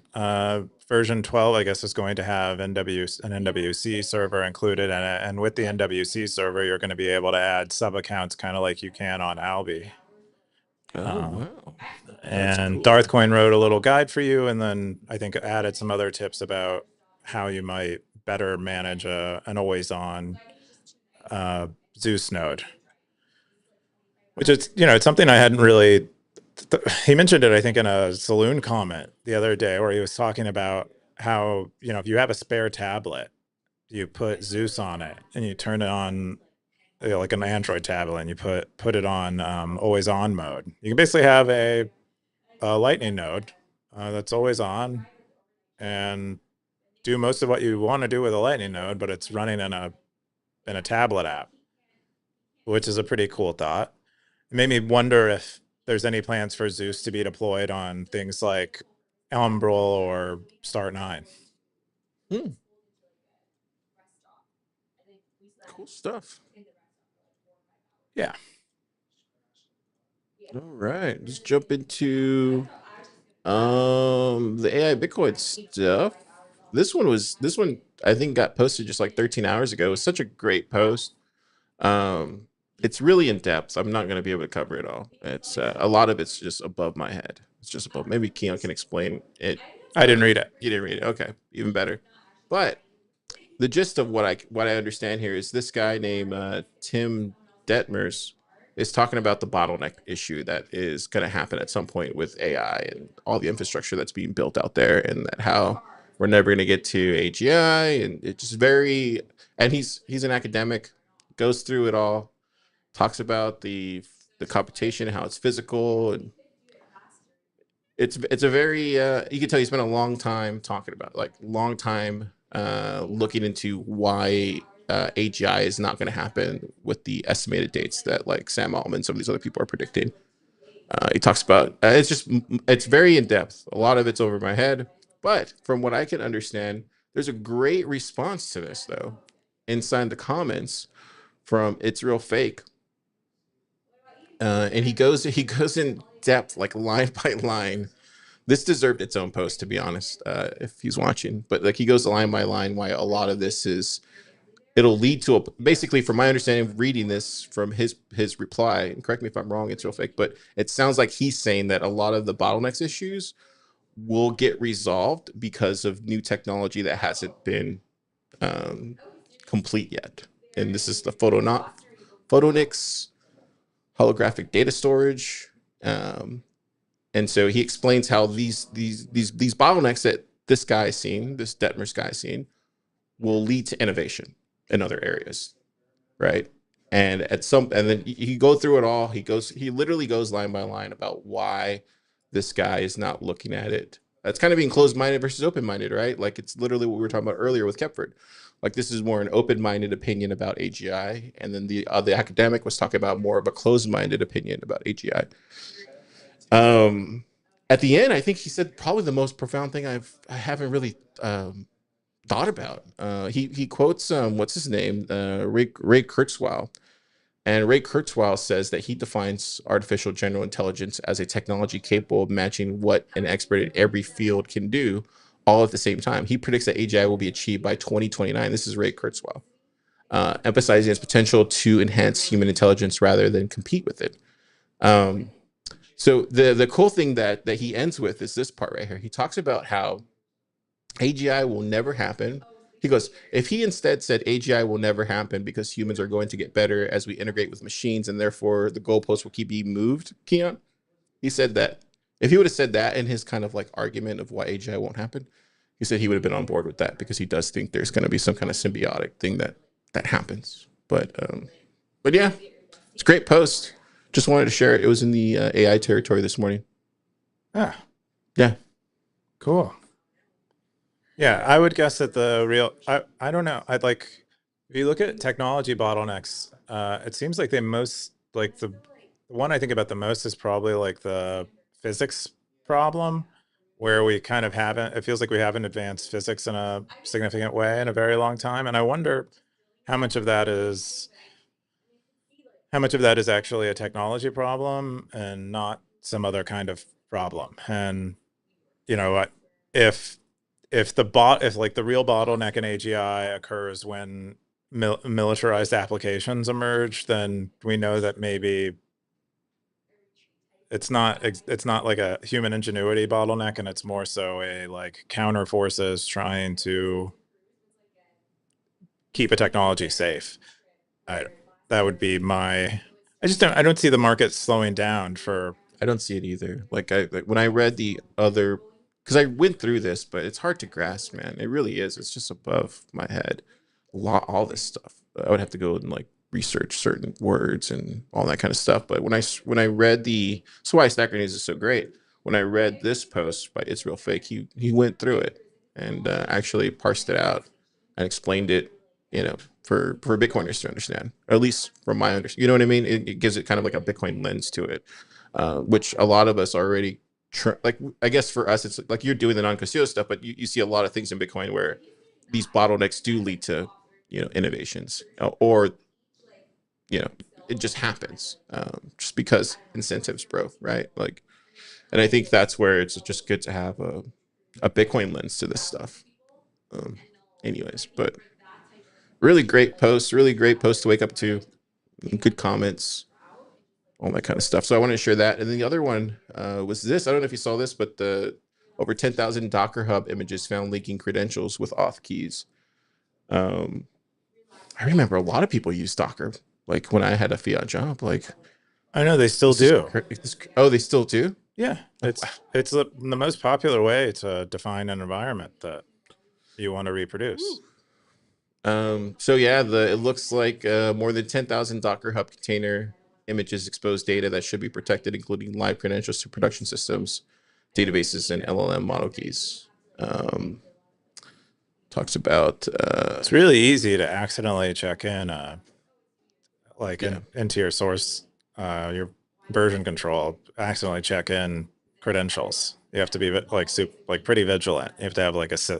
Speaker 2: version 12, I guess, is going to have an NWC server included in it. And with the NWC server, you're going to be able to add sub-accounts kind of like you can on Alby.
Speaker 1: Wow.
Speaker 2: And cool. Darthcoin wrote a little guide for you, and then I think added some other tips about how you might better manage an always-on Zeus node. Which is, it's something I hadn't really... He mentioned it, I think, in a Saloon comment the other day where he was talking about how, if you have a spare tablet, you put Zeus on it and you turn it on, you know, like an Android tablet, and you put it on always on mode. You can basically have a Lightning node that's always on and do most of what you want to do with a Lightning node, but it's running in a tablet app, which is a pretty cool thought. It made me wonder if there's any plans for Zeus to be deployed on things like Umbrel or Start9.
Speaker 1: Cool stuff.
Speaker 2: Yeah.
Speaker 1: All right, let's jump into the AI Bitcoin stuff. This one I think got posted just like 13 hours ago. It was such a great post. It's really in depth. I'm not going to be able to cover it all. It's a lot of it's just above my head. It's just above. Maybe Keyan can explain it.
Speaker 2: I didn't read it.
Speaker 1: You didn't read it. Okay, even better. But the gist of what I understand here is this guy named Tim Detmers is talking about the bottleneck issue that is going to happen at some point with AI and all the infrastructure that's being built out there, and that how we're never going to get to AGI, and it's just very. And he's an academic, goes through it all, talks about the computation, how it's physical, and it's a very you can tell he spent a long time talking about, like long time looking into why AGI is not going to happen with the estimated dates that like Sam Altman and some of these other people are predicting. He talks about it's very in depth. A lot of it's over my head, but from what I can understand, there's a great response to this though inside the comments from It's Real Fake. And he goes in depth, like line by line. This deserved its own post, to be honest, if he's watching. But like he goes line by line why a lot of this is, it'll lead to basically, from my understanding of reading this from his reply, and correct me if I'm wrong, It's Real Fake, but it sounds like he's saying that a lot of the bottlenecks issues will get resolved because of new technology that hasn't been complete yet. And this is the Photonics holographic data storage. And so he explains how these bottlenecks that this guy is seeing, this Detmer's guy is seeing, will lead to innovation in other areas, right? And then he go through it all. He literally goes line by line about why this guy is not looking at it. That's kind of being closed-minded versus open-minded, right? Like it's literally what we were talking about earlier with Kepford. Like this is more an open-minded opinion about AGI, and then the academic was talking about more of a closed-minded opinion about AGI. At the end, I think he said probably the most profound thing I haven't really thought about. He quotes what's his name, Ray Kurzweil, and Ray Kurzweil says that he defines artificial general intelligence as a technology capable of matching what an expert in every field can do, all at the same time. He predicts that AGI will be achieved by 2029. This is Ray Kurzweil, emphasizing its potential to enhance human intelligence rather than compete with it. So the cool thing that he ends with is this part right here. He talks about how AGI will never happen. He goes, if he instead said AGI will never happen because humans are going to get better as we integrate with machines and therefore the goalposts will keep being moved, Keyan, he said that if he would have said that in his kind of like argument of why AGI won't happen, he said he would have been on board with that because he does think there's going to be some kind of symbiotic thing that happens. But yeah, it's a great post. Just wanted to share it. It was in the AI territory this morning.
Speaker 2: Ah,
Speaker 1: yeah,
Speaker 2: cool. Yeah, I would guess that I don't know. I'd like, if you look at technology bottlenecks, it seems like the one I think about the most is probably like the physics problem, where we kind of it feels like we haven't advanced physics in a significant way in a very long time. And I wonder how much of that is actually a technology problem and not some other kind of problem. And, you know, if like the real bottleneck in AGI occurs when militarized applications emerge, then we know that maybe it's not like a human ingenuity bottleneck, and it's more so a like counter forces trying to keep a technology safe. That would be my. I don't see the market slowing down for.
Speaker 1: I don't see it either. Like when I read the other, because I went through this, but it's hard to grasp, man. It really is. It's just above my head. all this stuff. I would have to go and like research certain words and all that kind of stuff. But when I read that's why Stacker.News is so great. When I read this post by It's Real Fake, he went through it and actually parsed it out and explained it, for Bitcoiners to understand, or at least from my understanding. You know what I mean? It gives it kind of like a Bitcoin lens to it, which a lot of us already like. I guess for us, it's like you're doing the non-custodial stuff, but you see a lot of things in Bitcoin where these bottlenecks do lead to innovations, or it just happens, just because incentives, bro, right? Like, and I think that's where it's just good to have a Bitcoin lens to this stuff. Anyways, but really great post to wake up to, good comments, all that kind of stuff. So I wanted to share that. And then the other one was this. I don't know if you saw this, but the over 10,000 Docker Hub images found leaking credentials with auth keys. I remember a lot of people use Docker, like when I had a fiat job. Like,
Speaker 2: I know they still do.
Speaker 1: Oh, they still do?
Speaker 2: Yeah, it's the most popular way to define an environment that you want to reproduce.
Speaker 1: So yeah, it looks like more than 10,000 Docker Hub container images expose data that should be protected, including live credentials to production systems, databases, and LLM model keys. Talks about
Speaker 2: it's really easy to accidentally check in into your source, your version control, accidentally check in credentials. You have to be pretty vigilant. You have to have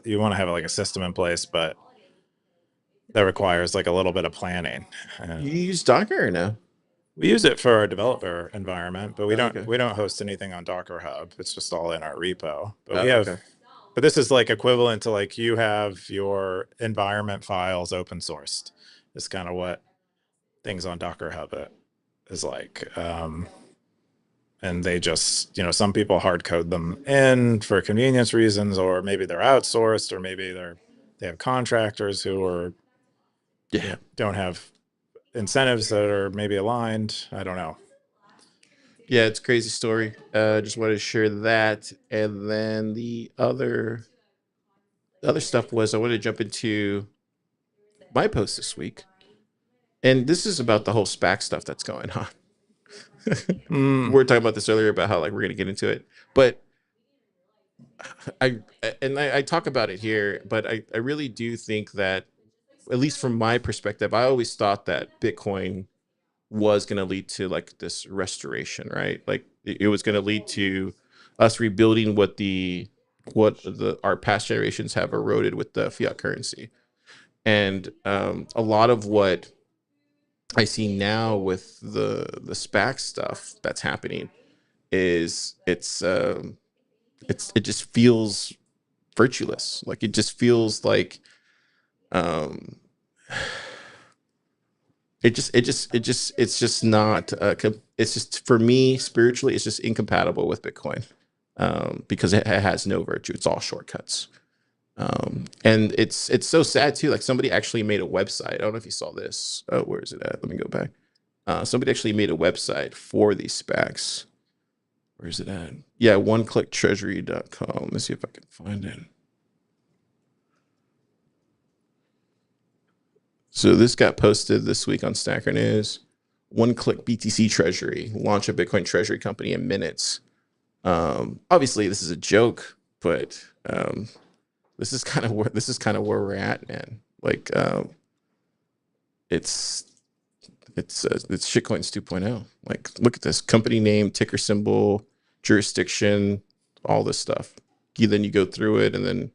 Speaker 2: you want to have like a system in place, but that requires like a little bit of planning.
Speaker 1: You use Docker or no?
Speaker 2: We use it for our developer environment, but we don't host anything on Docker Hub. It's just all in our repo. But but this is like equivalent to like you have your environment files open sourced. It's kind of what things on Docker Hub is like. And they just, some people hard code them in for convenience reasons, or maybe they're outsourced, or maybe they have contractors who don't have incentives that are maybe aligned. I don't know.
Speaker 1: Yeah, it's a crazy story. Just wanted to share that. And then the other stuff was I wanted to jump into my post this week. And this is about the whole SPAC stuff that's going on. We were talking about this earlier about how like we're gonna get into it. But I talk about it here, but I really do think that, at least from my perspective, I always thought that Bitcoin was going to lead to like this restoration, right? Like it was going to lead to us rebuilding what our past generations have eroded with the fiat currency. And a lot of what I see now with the SPAC stuff that's happening is it just feels virtueless. Like it just feels like it's just not it's just, for me spiritually, it's just incompatible with Bitcoin, because it has no virtue. It's all shortcuts. And it's so sad too. Like somebody actually made a website. I don't know if you saw this. Oh, where is it at? Let me go back. Somebody actually made a website for these SPACs. Where is it at? Yeah, oneclicktreasury.com. Let's see if I can find it. So this got posted this week on Stacker.News. One-click BTC Treasury, launch a Bitcoin treasury company in minutes. Obviously, this is a joke, but this is kind of where we're at, man. Like, it's shitcoins 2.0. Like, look at this: company name, ticker symbol, jurisdiction, all this stuff. Then you go through it, and then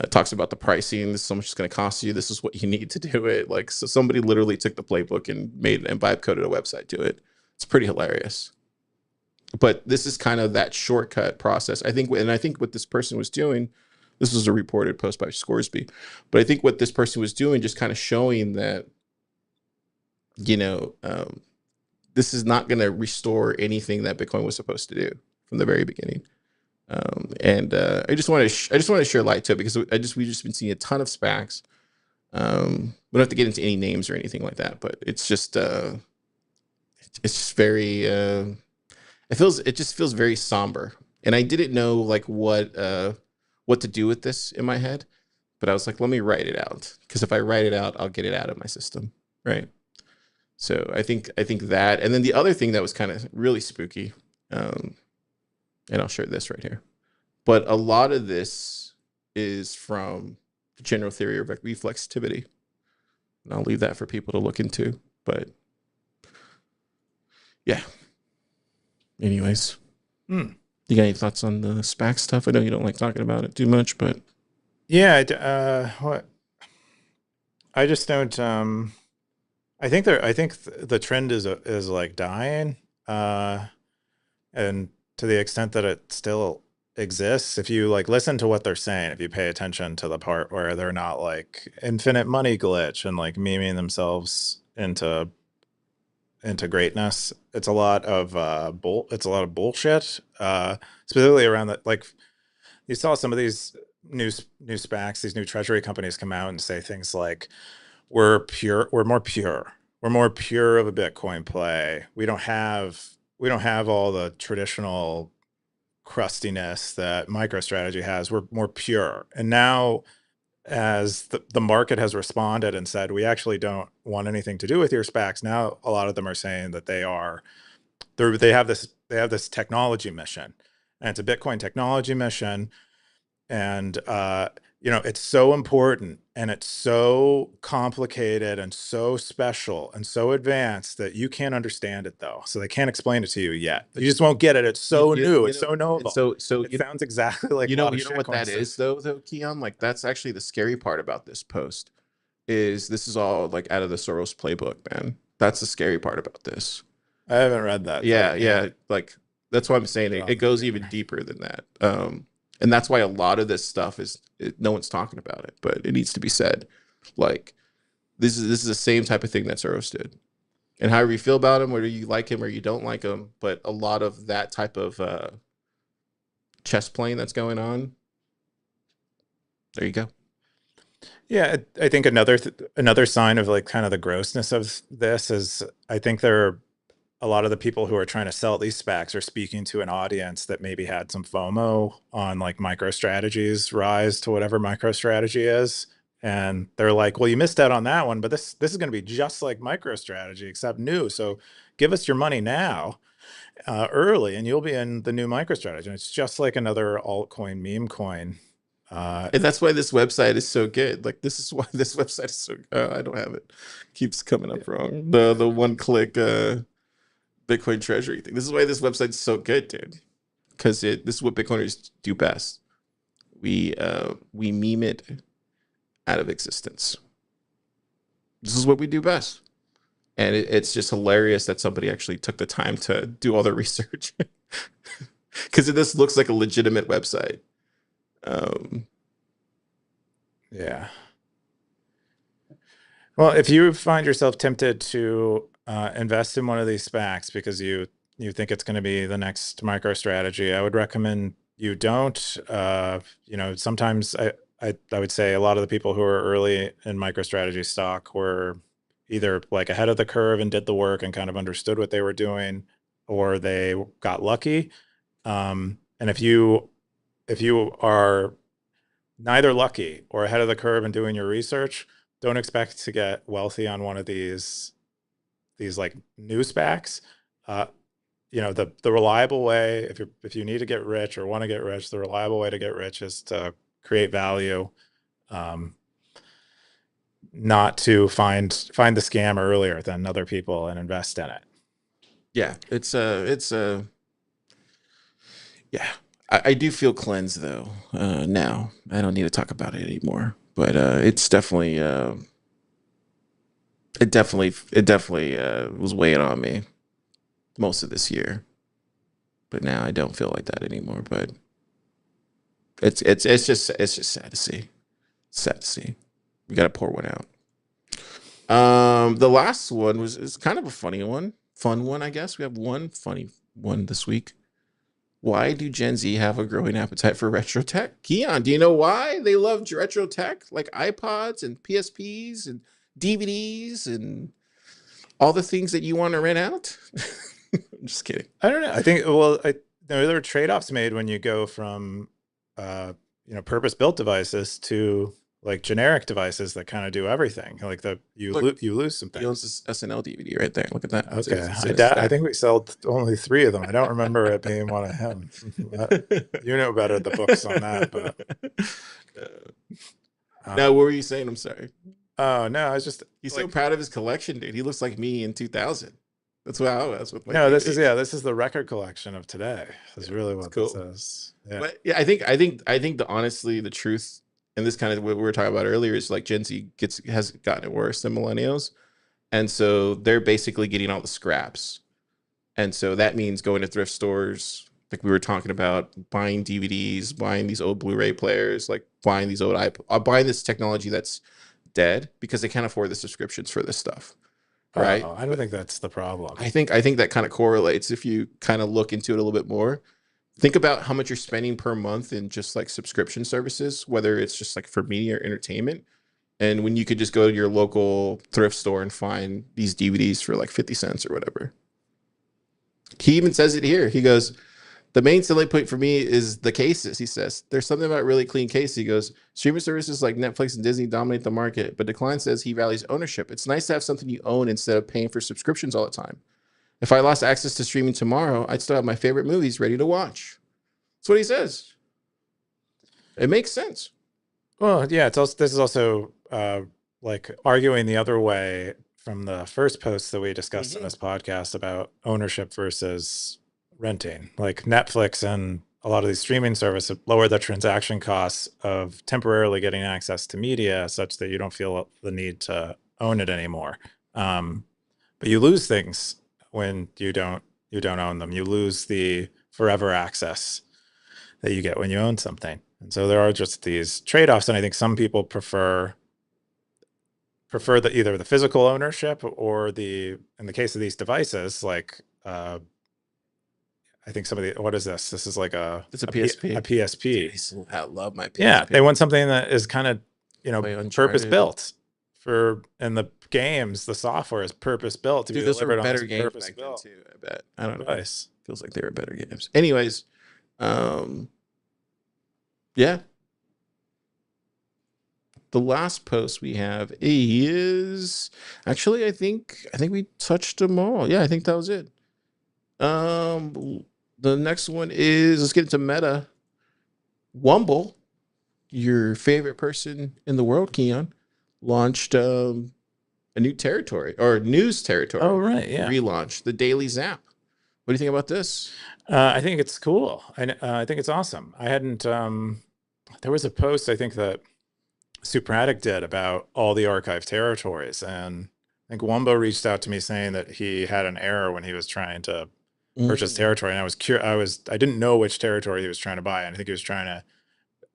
Speaker 1: it talks about the pricing. This is how much it's going to cost you. This is what you need to do it. Like, so somebody literally took the playbook and vibe coded a website to it. It's pretty hilarious. But this is kind of that shortcut process, I think. And I think what this person was doing, this was a reported post by Scoresby, but I think what this person was doing, just kind of showing that, this is not going to restore anything that Bitcoin was supposed to do from the very beginning. I just want to share light to it, because we've just been seeing a ton of SPACs. We don't have to get into any names or anything like that, but it's just very it just feels very somber. And I didn't know like what to do with this in my head, but I was like, let me write it out, because if I write it out, I'll get it out of my system, right? So I think that, and then the other thing that was kind of really spooky, and I'll share this right here, but a lot of this is from the general theory of reflexivity, and I'll leave that for people to look into. But yeah. Anyways, you got any thoughts on the SPAC stuff? I know you don't like talking about it too much, but
Speaker 2: yeah, what I just don't. I think the trend is like dying, and to the extent that it still exists, if you like listen to what they're saying, if you pay attention to the part where they're not like infinite money glitch and like memeing themselves into greatness, it's a lot of bullshit. Specifically around that, like you saw some of these new SPACs, these new treasury companies come out and say things like, we're more pure of a Bitcoin play. We don't have all the traditional crustiness that MicroStrategy has. We're more pure. And now, as the market has responded and said, we actually don't want anything to do with your SPACs, now a lot of them are saying that they have this technology mission, and it's a Bitcoin technology mission. And it's so important, and it's so complicated and so special and so advanced that you can't understand it, though. So they can't explain it to you yet. You just won't get it. It's so new. It's so novel.
Speaker 1: So
Speaker 2: it sounds exactly like
Speaker 1: you know what that is, though, Keyan? Like, that's actually the scary part about this post. This is all like out of the Soros playbook, man. That's the scary part about this.
Speaker 2: I haven't read that.
Speaker 1: Yeah. Like, that's why I'm saying it goes even deeper than that. And that's why a lot of this stuff no one's talking about it, but it needs to be said. Like, this is the same type of thing that Soros did. And however you feel about him, whether you like him or you don't like him, but a lot of that type of chess playing that's going on. There you go.
Speaker 2: Yeah, I think another sign of like kind of the grossness of this is, I think a lot of the people who are trying to sell these SPACs are speaking to an audience that maybe had some FOMO on like MicroStrategy's rise to whatever MicroStrategy is. And they're like, well, you missed out on that one, but this is going to be just like MicroStrategy, except new. So give us your money now, early, and you'll be in the new MicroStrategy. And it's just like another altcoin, meme coin.
Speaker 1: And that's why this website is so good. Like, this is why this website is so I don't have it. Keeps coming up wrong. The one click Bitcoin treasury thing. This is why this website is so good, dude. Because this is what Bitcoiners do best. We meme it out of existence. This is what we do best. And it's just hilarious that somebody actually took the time to do all the research. Because this looks like a legitimate website.
Speaker 2: Yeah. Well, if you find yourself tempted to invest in one of these SPACs because you think it's going to be the next MicroStrategy, I would recommend you don't. Sometimes I would say a lot of the people who are early in MicroStrategy stock were either like ahead of the curve and did the work and kind of understood what they were doing, or they got lucky. And if you are neither lucky or ahead of the curve and doing your research, don't expect to get wealthy on one of these like new SPACs. The reliable way, if you need to get rich or want to get rich, the reliable way to get rich is to create value, not to find the scam earlier than other people and invest in it.
Speaker 1: Yeah, yeah. I do feel cleansed, though. Now I don't need to talk about it anymore. But it's definitely it definitely was weighing on me most of this year. But now I don't feel like that anymore. But it's just sad to see. It's sad to see. We got to pour one out. The last one is kind of a fun one, I guess. We have one funny one this week. Why do Gen Z have a growing appetite for retro tech? Keyan, do you know why they love retro tech? Like iPods and PSPs and DVDs and all the things that you want to rent out? I'm just kidding.
Speaker 2: I don't know. I think, there are trade-offs made when you go from, purpose-built devices to like generic devices that kind of do everything. Like you lose some
Speaker 1: He owns
Speaker 2: things.
Speaker 1: this SNL DVD right there. Look at that.
Speaker 2: Okay,
Speaker 1: It's in a
Speaker 2: I think we sold only 3 of them. I don't remember it being one of him. You know better the books on that, but
Speaker 1: now, what were you saying? I'm sorry.
Speaker 2: Oh no, I was just
Speaker 1: He's so proud of his collection, dude. He looks like me in 2000. That's what I was with my
Speaker 2: no.
Speaker 1: DVD.
Speaker 2: This is the record collection of today. That's really what
Speaker 1: cool.
Speaker 2: this is. Yeah.
Speaker 1: But yeah, I think honestly the truth, and this kind of what we were talking about earlier, is like Gen Z has gotten it worse than millennials, and so they're basically getting all the scraps, and so that means going to thrift stores, like we were talking about, buying DVDs, buying these old Blu-ray players, like buying these old buying this technology that's dead because they can't afford the subscriptions for this stuff, right?
Speaker 2: I don't think that's the problem.
Speaker 1: I think that kind of correlates if you kind of look into it a little bit more. Think about how much you're spending per month in just like subscription services, whether it's just like for media or entertainment. And when you could just go to your local thrift store and find these DVDs for like 50 cents or whatever. He even says it here. He goes, the main selling point for me is the cases, he says. There's something about really clean cases. He goes, streaming services like Netflix and Disney dominate the market, but Decline says he values ownership. It's nice to have something you own instead of paying for subscriptions all the time. If I lost access to streaming tomorrow, I'd still have my favorite movies ready to watch. That's what he says. It makes sense.
Speaker 2: Well, yeah, this is also like arguing the other way from the first post that we discussed in this podcast about ownership versus renting. Like Netflix and a lot of these streaming services lower the transaction costs of temporarily getting access to media such that you don't feel the need to own it anymore. But you lose things when you don't own them. You lose the forever access that you get when you own something. And so there are just these trade-offs, and I think some people prefer either the physical ownership or in the case of these devices, like I think some of the, what is this? This is like
Speaker 1: it's a PSP.
Speaker 2: A PSP.
Speaker 1: I love my PSP.
Speaker 2: Yeah, they want something that is kind of, purpose built and the games, the software is purpose built to be delivered on better games back then too,
Speaker 1: I bet. I don't know.
Speaker 2: Nice.
Speaker 1: Feels like they were better games. Anyways, yeah. The last post we have is actually, I think we touched them all. Yeah, I think that was it. The next one is, let's get into meta. Wumbo, your favorite person in the world, Keyan, launched a new territory or news territory.
Speaker 2: Oh, right. Yeah.
Speaker 1: Relaunched the Daily Zap. What do you think about this?
Speaker 2: I think it's cool. I think it's awesome. I hadn't, there was a post I think that Supratic did about all the archive territories. And I think Wumbo reached out to me saying that he had an error when he was trying to purchase territory. And I was curious. I didn't know which territory he was trying to buy. And I think he was trying to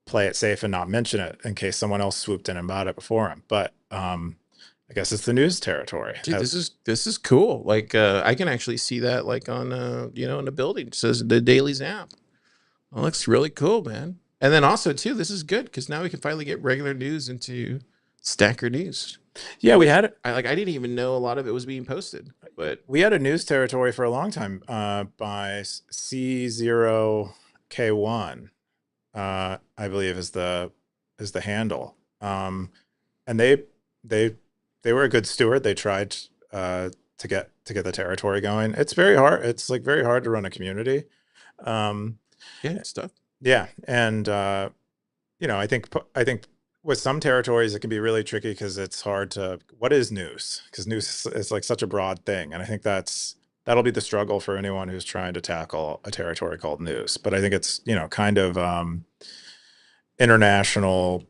Speaker 2: play it safe and not mention it in case someone else swooped in and bought it before him. But I guess it's the news territory.
Speaker 1: Dude, this is cool. Like I can actually see that like on in the building. It says the Daily Zap. It looks really cool, man. And then also too, this is good because now we can finally get regular news into Stacker.News.
Speaker 2: Yeah, we had it.
Speaker 1: I didn't even know a lot of it was being posted, but
Speaker 2: we had a news territory for a long time by C0K1, I believe is the handle. And they were a good steward. They tried to get the territory going. It's very hard. It's like very hard to run a community.
Speaker 1: Yeah, it's tough.
Speaker 2: Yeah, and I think with some territories it can be really tricky because it's hard to, what is news? Because news is like such a broad thing, and I think that'll be the struggle for anyone who's trying to tackle a territory called news. But I think it's kind of international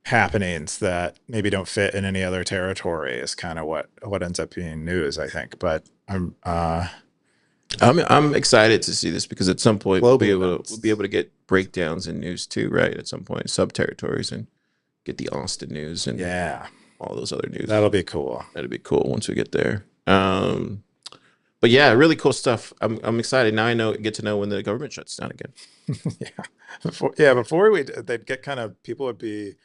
Speaker 2: happenings that maybe don't fit in any other territory is kind of what ends up being news, I think. But
Speaker 1: I'm excited to see this because at some point we'll be able to get breakdowns in news too, right? At some point, sub territories, and get the Austin news and all those other news.
Speaker 2: That'll be cool.
Speaker 1: That'd be cool once we get there. But yeah, really cool stuff. I'm excited now. Get to know when the government shuts down again.
Speaker 2: Before they'd get kind of, people would be,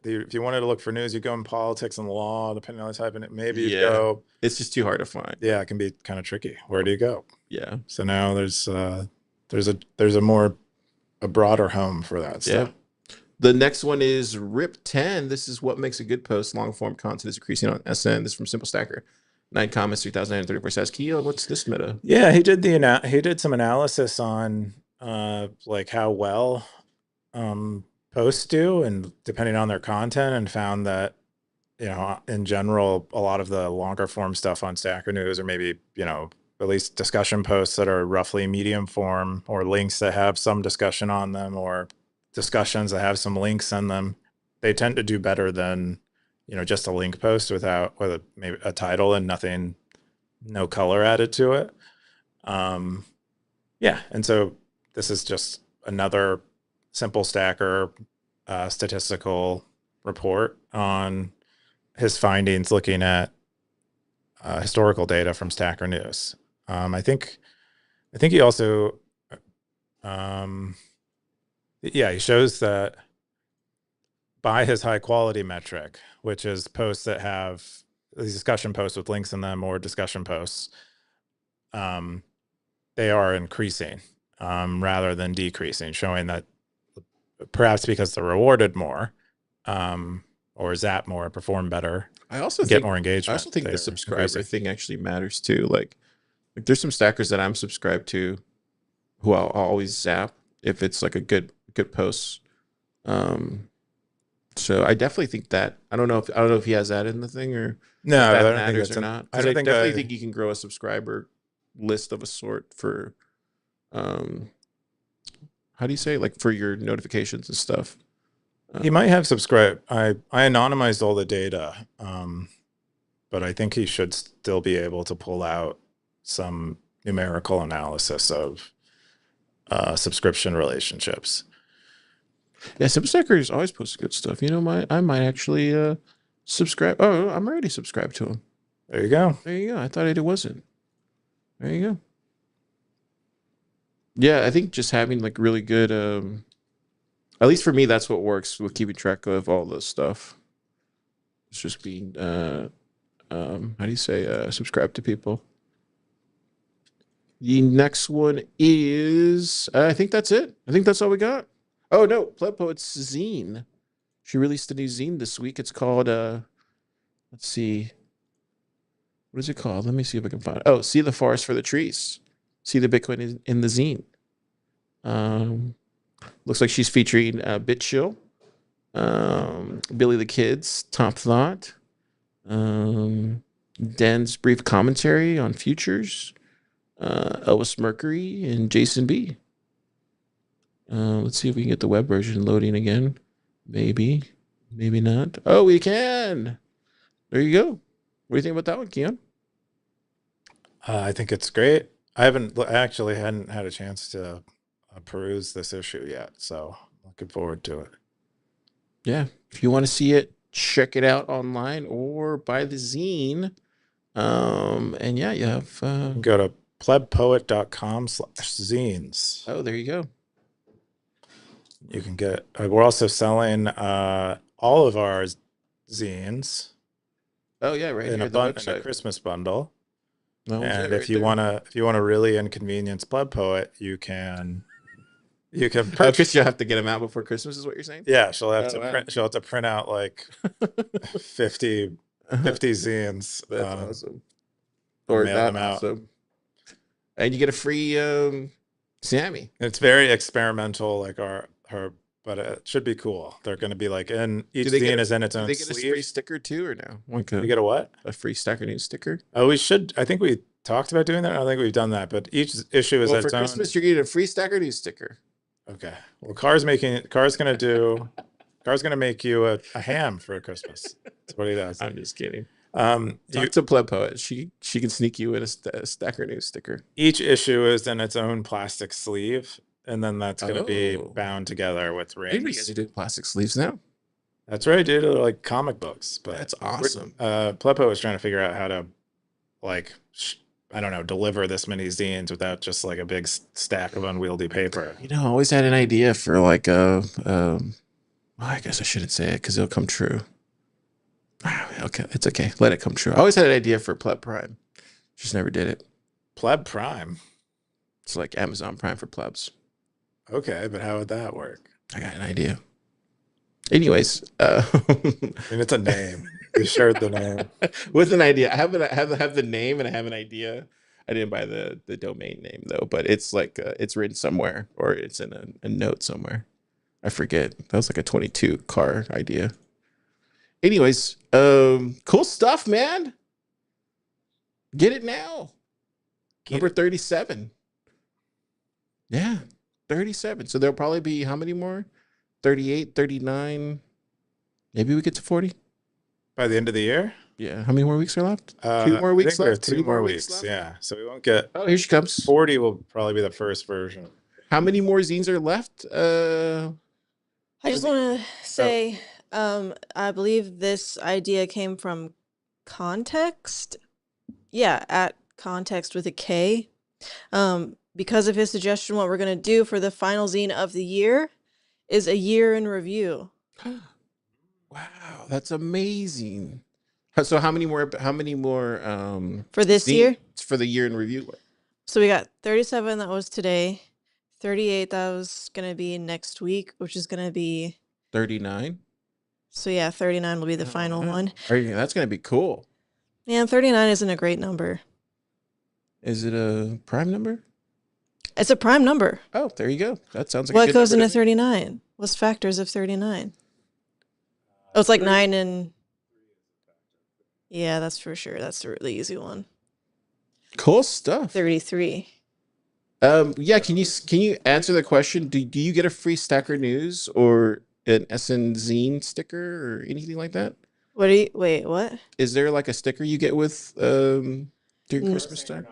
Speaker 2: if you wanted to look for news, you go in politics and law, depending on the type, and maybe you go.
Speaker 1: It's just too hard to find.
Speaker 2: Yeah, it can be kind of tricky. Where do you go?
Speaker 1: Yeah.
Speaker 2: So now there's a broader home for that stuff.
Speaker 1: The next one is RIP 10. This is what makes a good post. Long form content is increasing on SN. This is from Simple Stacker. 9 comments, 3,934 says. Keyan, what's this meta?
Speaker 2: Yeah, he did some analysis on like how well posts do, and depending on their content, and found that, you know, in general, a lot of the longer form stuff on Stacker.News, or maybe, you know, at least discussion posts that are roughly medium form, or links that have some discussion on them, or discussions that have some links in them, they tend to do better than, you know, just a link post with maybe a title and nothing, no color added to it. Yeah, and so this is just another simple Stacker statistical report on his findings, looking at historical data from Stacker.News. I think he also, he shows that by his high quality metric, which is posts that have these discussion posts with links in them, or discussion posts, they are increasing rather than decreasing, showing that perhaps because they're rewarded more, or zap more, perform better,
Speaker 1: I also
Speaker 2: get more engagement.
Speaker 1: I also think the subscriber thing actually matters too. Like there's some stackers that I'm subscribed to who I'll always zap if it's like a good post. So I definitely think that I don't know if he has that in the thing, or
Speaker 2: no,
Speaker 1: if
Speaker 2: I
Speaker 1: that
Speaker 2: don't
Speaker 1: matters
Speaker 2: think
Speaker 1: or not. I definitely think you can grow a subscriber list of a sort for how do you say, like, for your notifications and stuff.
Speaker 2: He might have subscribed. I anonymized all the data, but I think he should still be able to pull out some numerical analysis of subscription relationships.
Speaker 1: Yeah, Simple Stacker is always posting good stuff. You know, I might actually subscribe. Oh, I'm already subscribed to him.
Speaker 2: There you go.
Speaker 1: There you go. I thought it wasn't. There you go. Yeah, I think just having like really good, at least for me, that's what works with keeping track of all this stuff. It's just being, how do you say, subscribe to people. The next one is, I think that's it. I think that's all we got. Oh no, PlebPoet's zine. She released a new zine this week. It's called, let's see. What is it called? Let me see if I can find it. Oh, See the Forest for the Trees. See the Bitcoin in the zine. Looks like she's featuring BitChill, Billy the Kid's Top Thought, Dan's brief commentary on futures, Elvis Mercury, and Jason B. Let's see if we can get the web version loading again. Maybe, maybe not. Oh, we can. There you go. What do you think about that one, Keyan?
Speaker 2: I think it's great. I actually hadn't had a chance to peruse this issue yet, so looking forward to it.
Speaker 1: Yeah, if you want to see it, check it out online or buy the zine. And yeah, you have
Speaker 2: go to plebpoet.com/zines.
Speaker 1: Oh, there you go.
Speaker 2: You can get. We're also selling all of our zines.
Speaker 1: Oh yeah, right
Speaker 2: in a Christmas bundle. And if you wanna really inconvenience PlebPoet, you can
Speaker 1: purchase. You'll have to get them out before Christmas, is what you're saying?
Speaker 2: Yeah, she'll have to print out like 50 zines.
Speaker 1: That's awesome. Or mail them out. Awesome. And you get a free Sammy.
Speaker 2: It's very experimental, like but it should be cool. They're going to be like, and each zine is in its own sleeve. Do they get a
Speaker 1: free sticker too, or no?
Speaker 2: You get a what?
Speaker 1: A free Stacker.News sticker?
Speaker 2: Oh, we should. I think we talked about doing that. I don't think we've done that, but each issue is its own.
Speaker 1: For Christmas, you're getting a free Stacker.News sticker.
Speaker 2: Okay. Well, Car's going to make you a ham for Christmas. That's what he does.
Speaker 1: I'm just kidding. Talk to PlebPoet. She can sneak you in a Stacker.News sticker.
Speaker 2: Each issue is in its own plastic sleeve, and then that's going to be bound together with rings.
Speaker 1: You guys are doing plastic sleeves now.
Speaker 2: That's right, dude. They're like comic books. But
Speaker 1: that's awesome.
Speaker 2: PlebPoet was trying to figure out how to, like, I don't know, deliver this many zines without just like a big stack of unwieldy paper.
Speaker 1: You know, I always had an idea for like I guess I shouldn't say it because it'll come true. Okay, it's okay. Let it come true. I always had an idea for Pleb Prime. Just never did it.
Speaker 2: Pleb Prime?
Speaker 1: It's like Amazon Prime for plebs.
Speaker 2: Okay, but how would that work?
Speaker 1: I got an idea. Anyways,
Speaker 2: I mean, it's a name. We shared the name.
Speaker 1: with an idea. I have the name and I have an idea. I didn't buy the domain name though, but it's like it's written somewhere or it's in a note somewhere. I forget. That was like a 22 car idea. Anyways, cool stuff, man. Get it now. Number 37. Yeah, 37. So there'll probably be how many more? 38, 39. Maybe we get to 40.
Speaker 2: By the end of the year?
Speaker 1: Yeah. How many more weeks are left? 2 more weeks left.
Speaker 2: 2 more weeks.
Speaker 1: left?
Speaker 2: Yeah. So we won't get.
Speaker 1: Oh, here she comes.
Speaker 2: 40 will probably be the first version.
Speaker 1: How many more zines are left?
Speaker 4: I just want to say, I believe this idea came from Context. Yeah, at Context with a K. Because of his suggestion, what we're going to do for the final zine of the year is a year in review.
Speaker 1: Wow, that's amazing. So how many more
Speaker 4: For this year?
Speaker 1: For the year in review?
Speaker 4: So we got 37 that was today, 38 that was going to be next week, which is going to be
Speaker 1: 39.
Speaker 4: So yeah, 39 will be the final one.
Speaker 1: That's going to be cool.
Speaker 4: Yeah, 39 isn't a great number.
Speaker 1: Is it a prime number?
Speaker 4: It's a prime number.
Speaker 1: Oh, there you go. That sounds like
Speaker 4: what
Speaker 1: a good
Speaker 4: goes
Speaker 1: number
Speaker 4: into 39? What's factors of 39? Oh, it's like 9 and... Yeah, that's for sure. That's the really easy one.
Speaker 1: Cool stuff.
Speaker 4: 33.
Speaker 1: Yeah, can you answer the question? Do you get a free Stacker.News or an SN zine sticker or anything like that?
Speaker 4: Wait, what?
Speaker 1: Is there like a sticker you get with during Christmas time?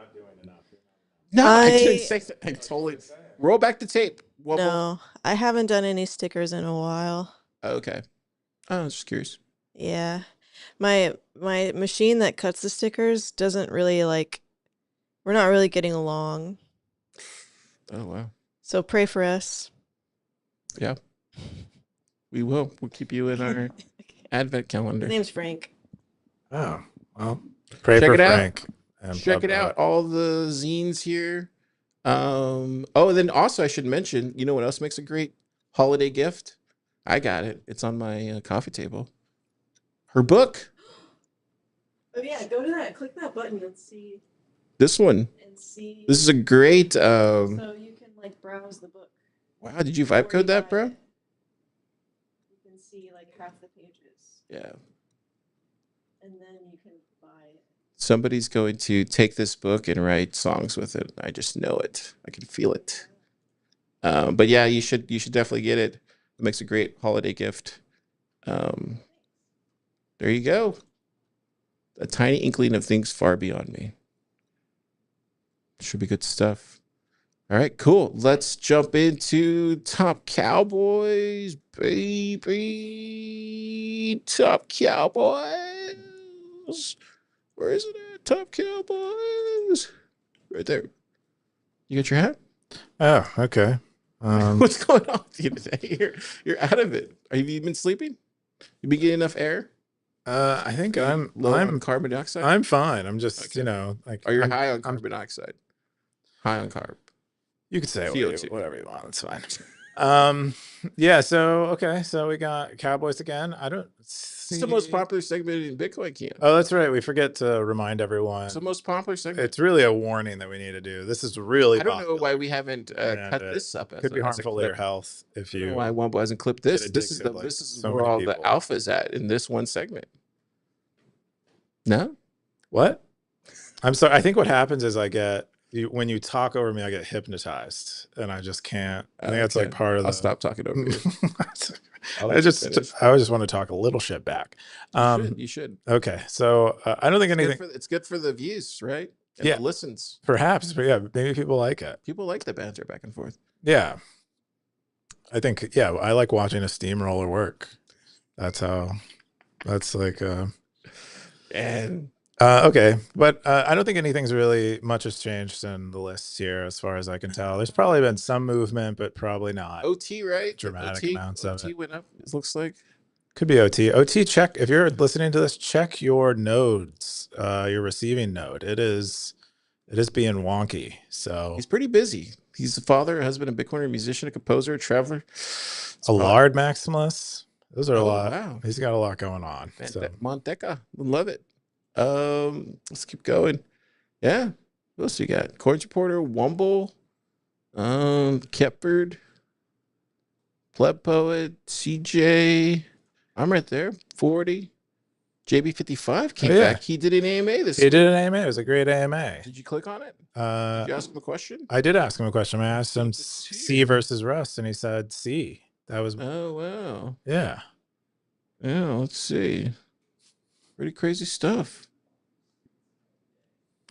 Speaker 1: No, I didn't say that. I totally roll back the tape.
Speaker 4: No, I haven't done any stickers in a while.
Speaker 1: Okay. I was just curious.
Speaker 4: Yeah. My machine that cuts the stickers doesn't really we're not really getting along.
Speaker 1: Oh wow.
Speaker 4: So pray for us.
Speaker 1: Yeah. We will. We'll keep you in our Advent calendar.
Speaker 4: His name's Frank.
Speaker 2: Oh, well. Pray for Frank.
Speaker 1: Check it out. All the zines here. Oh, and then also I should mention, you know what else makes a great holiday gift? I got it. It's on my coffee table. Her book.
Speaker 4: Oh yeah, go to that. Click that button and see.
Speaker 1: This one.
Speaker 4: And see.
Speaker 1: This is a great.
Speaker 4: So you can browse the book.
Speaker 1: Wow, did you vibe code that, bro?
Speaker 4: You can see half the pages.
Speaker 1: Yeah.
Speaker 4: And then you can buy it.
Speaker 1: Somebody's going to take this book and write songs with it. I just know it. I can feel it. But yeah, you should definitely get it. It makes a great holiday gift. There you go. A tiny inkling of things far beyond me. Should be good stuff. All right, cool. Let's jump into Top Cowboys, baby. Top Cowboys. Where is it at? Top Cowboys. Right there. You got your hat?
Speaker 2: Oh, okay.
Speaker 1: What's going on with you today? You're out of it. Have you been sleeping? You been getting enough air?
Speaker 2: I think I'm
Speaker 1: on carbon dioxide.
Speaker 2: I'm fine. I'm just,
Speaker 1: Okay.
Speaker 2: Are
Speaker 1: you high on carbon dioxide? High on carb.
Speaker 2: You could say
Speaker 1: CO2.
Speaker 2: whatever you want. It's fine. Yeah. So okay. So we got Cowboys again. I don't.
Speaker 1: It's the most popular segment in Bitcoin, Keyan.
Speaker 2: Oh, that's right. We forget to remind everyone.
Speaker 1: It's the most popular segment.
Speaker 2: It's really a warning that we need to do. This is really.
Speaker 1: I don't know why we haven't cut this up.
Speaker 2: Could be harmful to your health if you.
Speaker 1: Why Wumbo hasn't clipped this? This is where all the alpha's at in this one segment. No.
Speaker 2: What? I'm sorry. I think what happens is when you talk over me, I get hypnotized, and I just can't. I think that's part of.
Speaker 1: I'll stop talking over you.
Speaker 2: I just want to talk a little shit back.
Speaker 1: You should.
Speaker 2: Okay, so I don't think anything.
Speaker 1: It's good for the views, right? And
Speaker 2: yeah,
Speaker 1: the listens.
Speaker 2: Perhaps, but yeah, maybe people like it.
Speaker 1: People like the banter back and forth.
Speaker 2: Yeah, I think. Yeah, I like watching a steamroller work. That's
Speaker 1: and.
Speaker 2: Okay, but I don't think anything's really much has changed in the lists here, as far as I can tell. There's probably been some movement, but probably not
Speaker 1: OT, right?
Speaker 2: Dramatic amounts of it.
Speaker 1: OT went up. It looks like
Speaker 2: could be OT. OT, check if you're listening to this. Check your nodes, your receiving node. It is being wonky. So
Speaker 1: he's pretty busy. He's a father, a husband, a Bitcoiner, a musician, a composer, a traveler.
Speaker 2: A lard maximalist. Those are a lot.
Speaker 1: Wow.
Speaker 2: He's got a lot going on. So
Speaker 1: Monteca. Love it. Let's keep going. Yeah. What else you got? Coins Reporter, Wumbo, Kepford, PlebPoet, CJ. I'm right there. 40. JB55 came back. He did an AMA this week.
Speaker 2: He did an AMA. It was a great AMA.
Speaker 1: Did you click on it? Did you ask him a question?
Speaker 2: I did ask him a question. I asked him C versus Russ, and he said C. That was.
Speaker 1: Oh, wow.
Speaker 2: Yeah.
Speaker 1: Yeah, let's see. Pretty crazy stuff.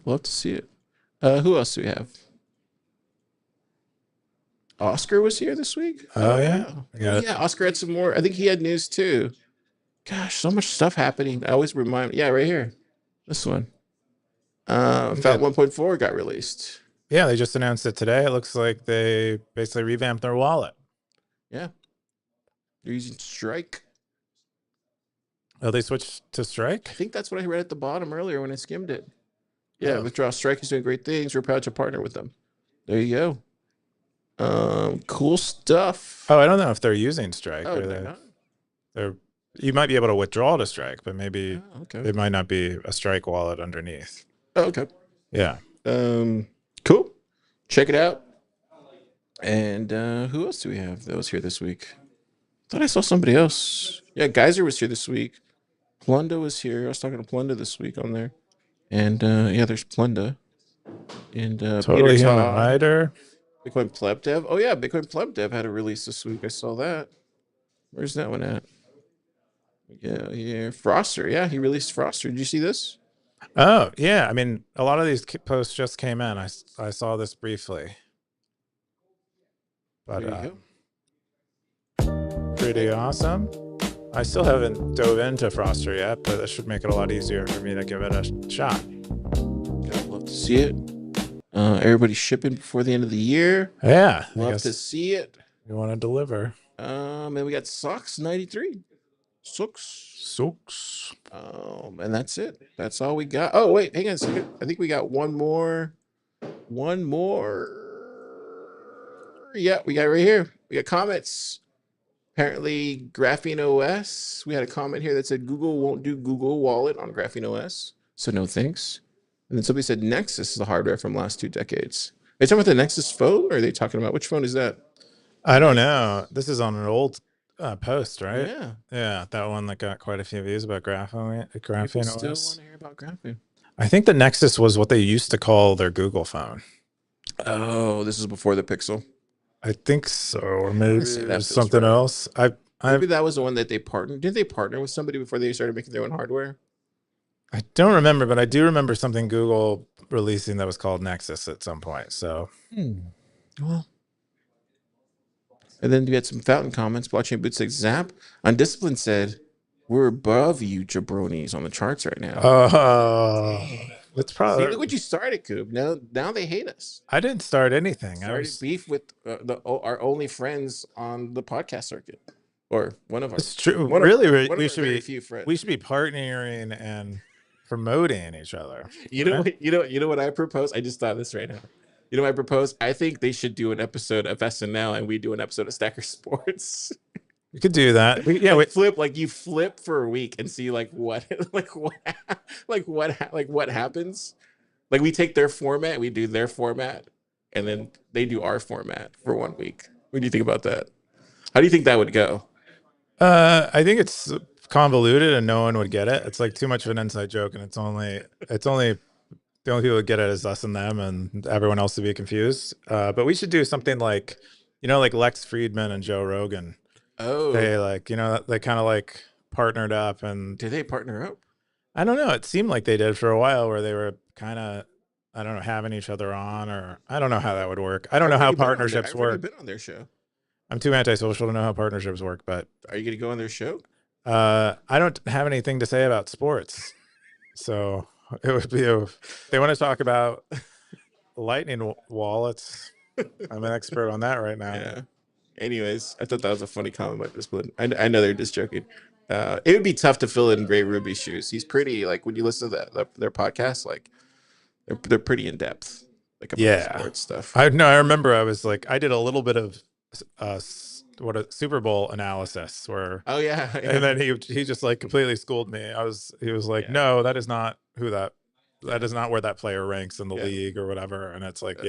Speaker 1: Love to see it. Who else do we have? Oscar was here this week.
Speaker 2: Oh, yeah.
Speaker 1: Wow. Yeah, Oscar had some more. I think he had news too. Gosh, so much stuff happening. I always remind. Yeah, right here. This one. Found 1.4 got released.
Speaker 2: Yeah, they just announced it today. It looks like they basically revamped their wallet.
Speaker 1: Yeah. They're using Strike.
Speaker 2: Oh, they switched to Strike?
Speaker 1: I think that's what I read at the bottom earlier when I skimmed it. Yeah, Withdraw Strike is doing great things. We're proud to partner with them. There you go. Cool stuff.
Speaker 2: Oh, I don't know if they're using Strike.
Speaker 1: Oh,
Speaker 2: or they're you might be able to withdraw to Strike, but maybe it might not be a Strike wallet underneath.
Speaker 1: Oh, okay.
Speaker 2: Yeah.
Speaker 1: Cool. Check it out. And who else do we have that was here this week? Thought I saw somebody else. Yeah, Geyser was here this week. Plunda was here. I was talking to Plunda this week on there. And yeah, there's Plunda. And
Speaker 2: Totally
Speaker 1: Peter
Speaker 2: Human
Speaker 1: Todd.
Speaker 2: Rider.
Speaker 1: Bitcoin Pleb Dev. Oh yeah, Bitcoin Pleb Dev had a release this week. I saw that. Where's that one at? Yeah, Froster. Yeah, he released Froster. Did you see this?
Speaker 2: Oh, yeah. I mean, a lot of these posts just came in. I saw this briefly. But pretty awesome. I still haven't dove into Froster yet, but that should make it a lot easier for me to give it a shot.
Speaker 1: I'd love to see it. Everybody's shipping before the end of the year.
Speaker 2: Yeah.
Speaker 1: Love to see it.
Speaker 2: You want to deliver.
Speaker 1: And we got Socks 93.
Speaker 2: Socks.
Speaker 1: And that's it. That's all we got. Oh, wait, hang on a second. I think we got one more. Yeah, we got it right here. We got comments. Apparently, Graphene OS. We had a comment here that said Google won't do Google Wallet on Graphene OS. So no thanks. And then somebody said Nexus is the hardware from last 2 decades. Are they talking about the Nexus phone, or are they talking about which phone is that?
Speaker 2: I don't know. This is on an old post, right?
Speaker 1: Yeah.
Speaker 2: Yeah, that one that got quite a few views about Graphene
Speaker 1: People still
Speaker 2: OS.
Speaker 1: want to hear about Graphene.
Speaker 2: I think the Nexus was what they used to call their Google phone.
Speaker 1: Oh, this is before the Pixel.
Speaker 2: I think so, or maybe
Speaker 1: that
Speaker 2: there's
Speaker 1: feels
Speaker 2: something
Speaker 1: right.
Speaker 2: else.
Speaker 1: Maybe that was the one that they partnered. Did they partner with somebody before they started making their own hardware?
Speaker 2: I don't remember, but I do remember something Google releasing that was called Nexus at some point. So,
Speaker 1: Well. And then we had some fountain comments. Blockchain Boot 6 Zap. Undisciplined said, we're above you jabronis on the charts right now.
Speaker 2: it's
Speaker 1: See,
Speaker 2: probably.
Speaker 1: look what you started, Coop. Now they hate us.
Speaker 2: I didn't start anything.
Speaker 1: Started beef with our only friends on the podcast circuit. Or one of our.
Speaker 2: It's true.
Speaker 1: One
Speaker 2: Really,
Speaker 1: of our
Speaker 2: we should
Speaker 1: very
Speaker 2: be.
Speaker 1: few friends.
Speaker 2: We should be partnering and promoting each other.
Speaker 1: You know what I propose? I just thought of this right now. You know what I propose? I think they should do an episode of SNL and we do an episode of Stacker Sports.
Speaker 2: We could do that.
Speaker 1: You flip for a week and see what happens. Like we take their format, we do their format, and then they do our format for 1 week. What do you think about that? How do you think that would go?
Speaker 2: I think it's convoluted and no one would get it. It's like too much of an inside joke, and it's only the only people who get it is us and them, and everyone else to be confused. But we should do something like Lex Friedman and Joe Rogan.
Speaker 1: Oh,
Speaker 2: They they kind of partnered up, and
Speaker 1: did they partner up?
Speaker 2: I don't know. It seemed like they did for a while, where they were kind of, I don't know, having each other on, or I don't know how that would work. I don't know how partnerships work.
Speaker 1: I've been on their show.
Speaker 2: I'm too antisocial to know how partnerships work, but
Speaker 1: Are you going to go on their show?
Speaker 2: I don't have anything to say about sports. So it would be they want to talk about lightning wallets. I'm an expert on that right now.
Speaker 1: Yeah. Anyways, I thought that was a funny comment by Discipline. I know they're just joking. It would be tough to fill in Gray Ruby's shoes. He's pretty, when you listen to their podcast, they're pretty in depth, about sports stuff.
Speaker 2: I remember I was I did a little bit of what a Super Bowl analysis where,
Speaker 1: Oh yeah.
Speaker 2: and then he just like completely schooled me. He was like, no, that is not that is not where that player ranks in the league or whatever. And it's like,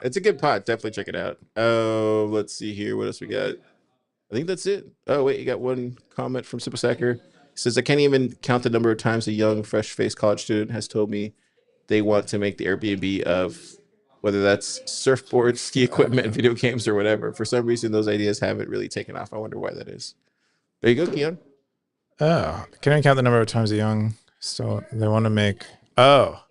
Speaker 1: it's a good pod. Definitely check it out. Oh, let's see here. What else we got? I think that's it. Oh, wait, you got one comment from Super Stacker. He says, I can't even count the number of times a young, fresh-faced college student has told me they want to make the Airbnb of whether that's surfboards, ski equipment, video games, or whatever. For some reason, those ideas haven't really taken off. I wonder why that is. There you go, Keyan.
Speaker 2: Oh, can I count the number of times a young, so they want to make, oh.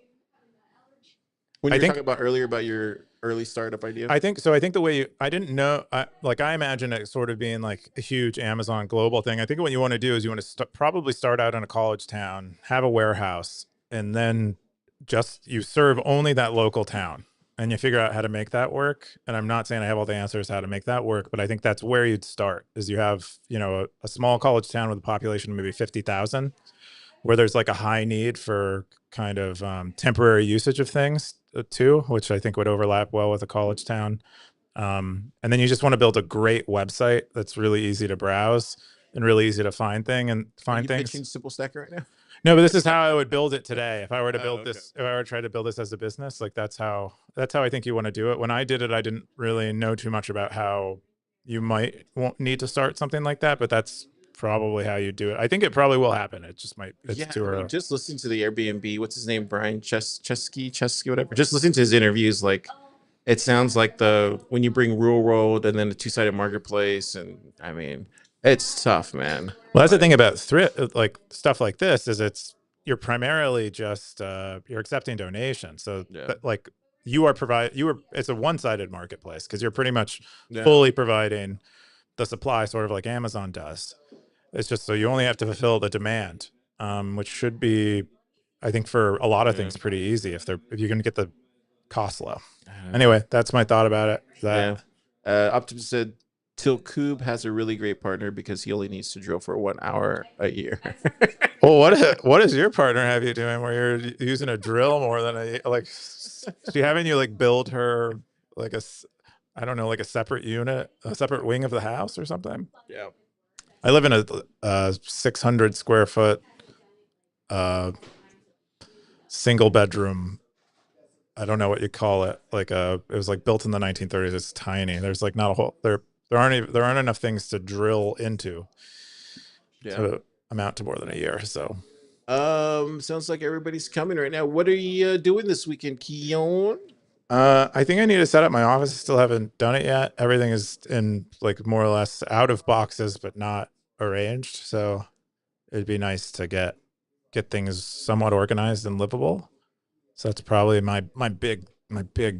Speaker 1: When you were talking about earlier about your early startup idea?
Speaker 2: I think so. I think the way I didn't know, I imagine it sort of being like a huge Amazon global thing. I think what you want to do is you want to probably start out in a college town, have a warehouse, and then just you serve only that local town, and you figure out how to make that work. And I'm not saying I have all the answers how to make that work, but I think that's where you'd start. Is you have a small college town with a population of maybe 50,000, where there's like a high need for kind of temporary usage of things too, which I think would overlap well with a college town. And then you just want to build a great website that's really easy to browse and really easy to find things.
Speaker 1: Are you pitching Simple Stacker right now?
Speaker 2: No, but this is how I would build it today. If I were to build this, if I were to try to build this as a business, like that's how I think you want to do it. When I did it, I didn't really know too much about how you won't need to start something like that, but that's probably how you do it. I think it probably will happen. It just might. It's too early.
Speaker 1: Just listening to the Airbnb, what's his name, Brian Chesky, whatever. Just listening to his interviews, like it sounds like when you bring real world and then the two-sided marketplace, and I mean, it's tough, man.
Speaker 2: Well, that's the thing about thrift, like stuff like this, is you're primarily just you're accepting donations. So, but like it's a one-sided marketplace because you're pretty much fully providing the supply, sort of like Amazon does. It's just so you only have to fulfill the demand, which should be, I think, for a lot of things, pretty easy if you can get the cost low. Anyway, that's my thought about it.
Speaker 1: Optimus said Tilt Cube has a really great partner because he only needs to drill for 1 hour a year.
Speaker 2: Well, what does your partner have you doing where you're using a drill more than is she having you like build her like like a separate unit, a separate wing of the house or something?
Speaker 1: Yeah.
Speaker 2: I live in a 600 square foot single bedroom. I don't know what you call it. It was like built in the 1930s. It's tiny. There's like not a whole there aren't enough things to drill into to amount to more than a year. So
Speaker 1: sounds like everybody's coming right now. What are you doing this weekend, Keyan?
Speaker 2: I think I need to set up my office. I still haven't done it yet. Everything is in like more or less out of boxes, but not arranged. So it'd be nice to get things somewhat organized and livable. So that's probably my big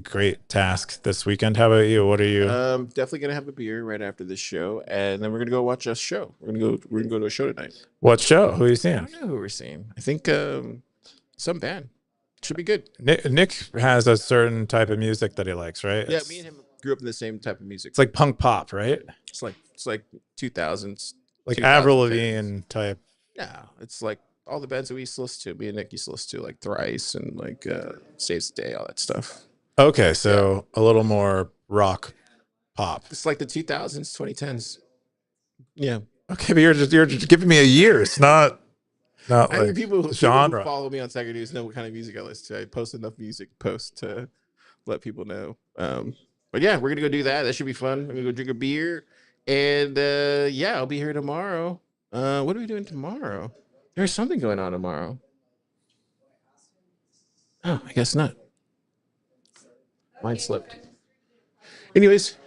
Speaker 2: great task this weekend. How about you? What are you?
Speaker 1: Definitely gonna have a beer right after this show, and then we're gonna go watch a show. We're gonna go to a show tonight.
Speaker 2: What show? Who are you seeing?
Speaker 1: I don't know who we're seeing. I think some band. Should be good.
Speaker 2: Nick has a certain type of music that he likes, right?
Speaker 1: Yeah, me and him grew up in the same type of music.
Speaker 2: It's like punk pop, right?
Speaker 1: It's like 2000s,
Speaker 2: like Avril Lavigne type.
Speaker 1: Yeah, it's like all the bands that we used to listen to. Me and Nick used to listen to like Thrice and like Saves the Day, all that stuff.
Speaker 2: Okay, so a little more rock pop.
Speaker 1: It's like the 2000s, 2010s. Yeah.
Speaker 2: Okay, but you're just giving me a year. It's not
Speaker 1: I
Speaker 2: like
Speaker 1: mean, people who follow me on Stacker.News know what kind of music I listen to. I post enough music posts to let people know. But yeah, we're gonna go do that. That should be fun. I'm gonna go drink a beer, and I'll be here tomorrow. What are we doing tomorrow? There's something going on tomorrow. Oh, I guess not. Mine slipped. Anyways.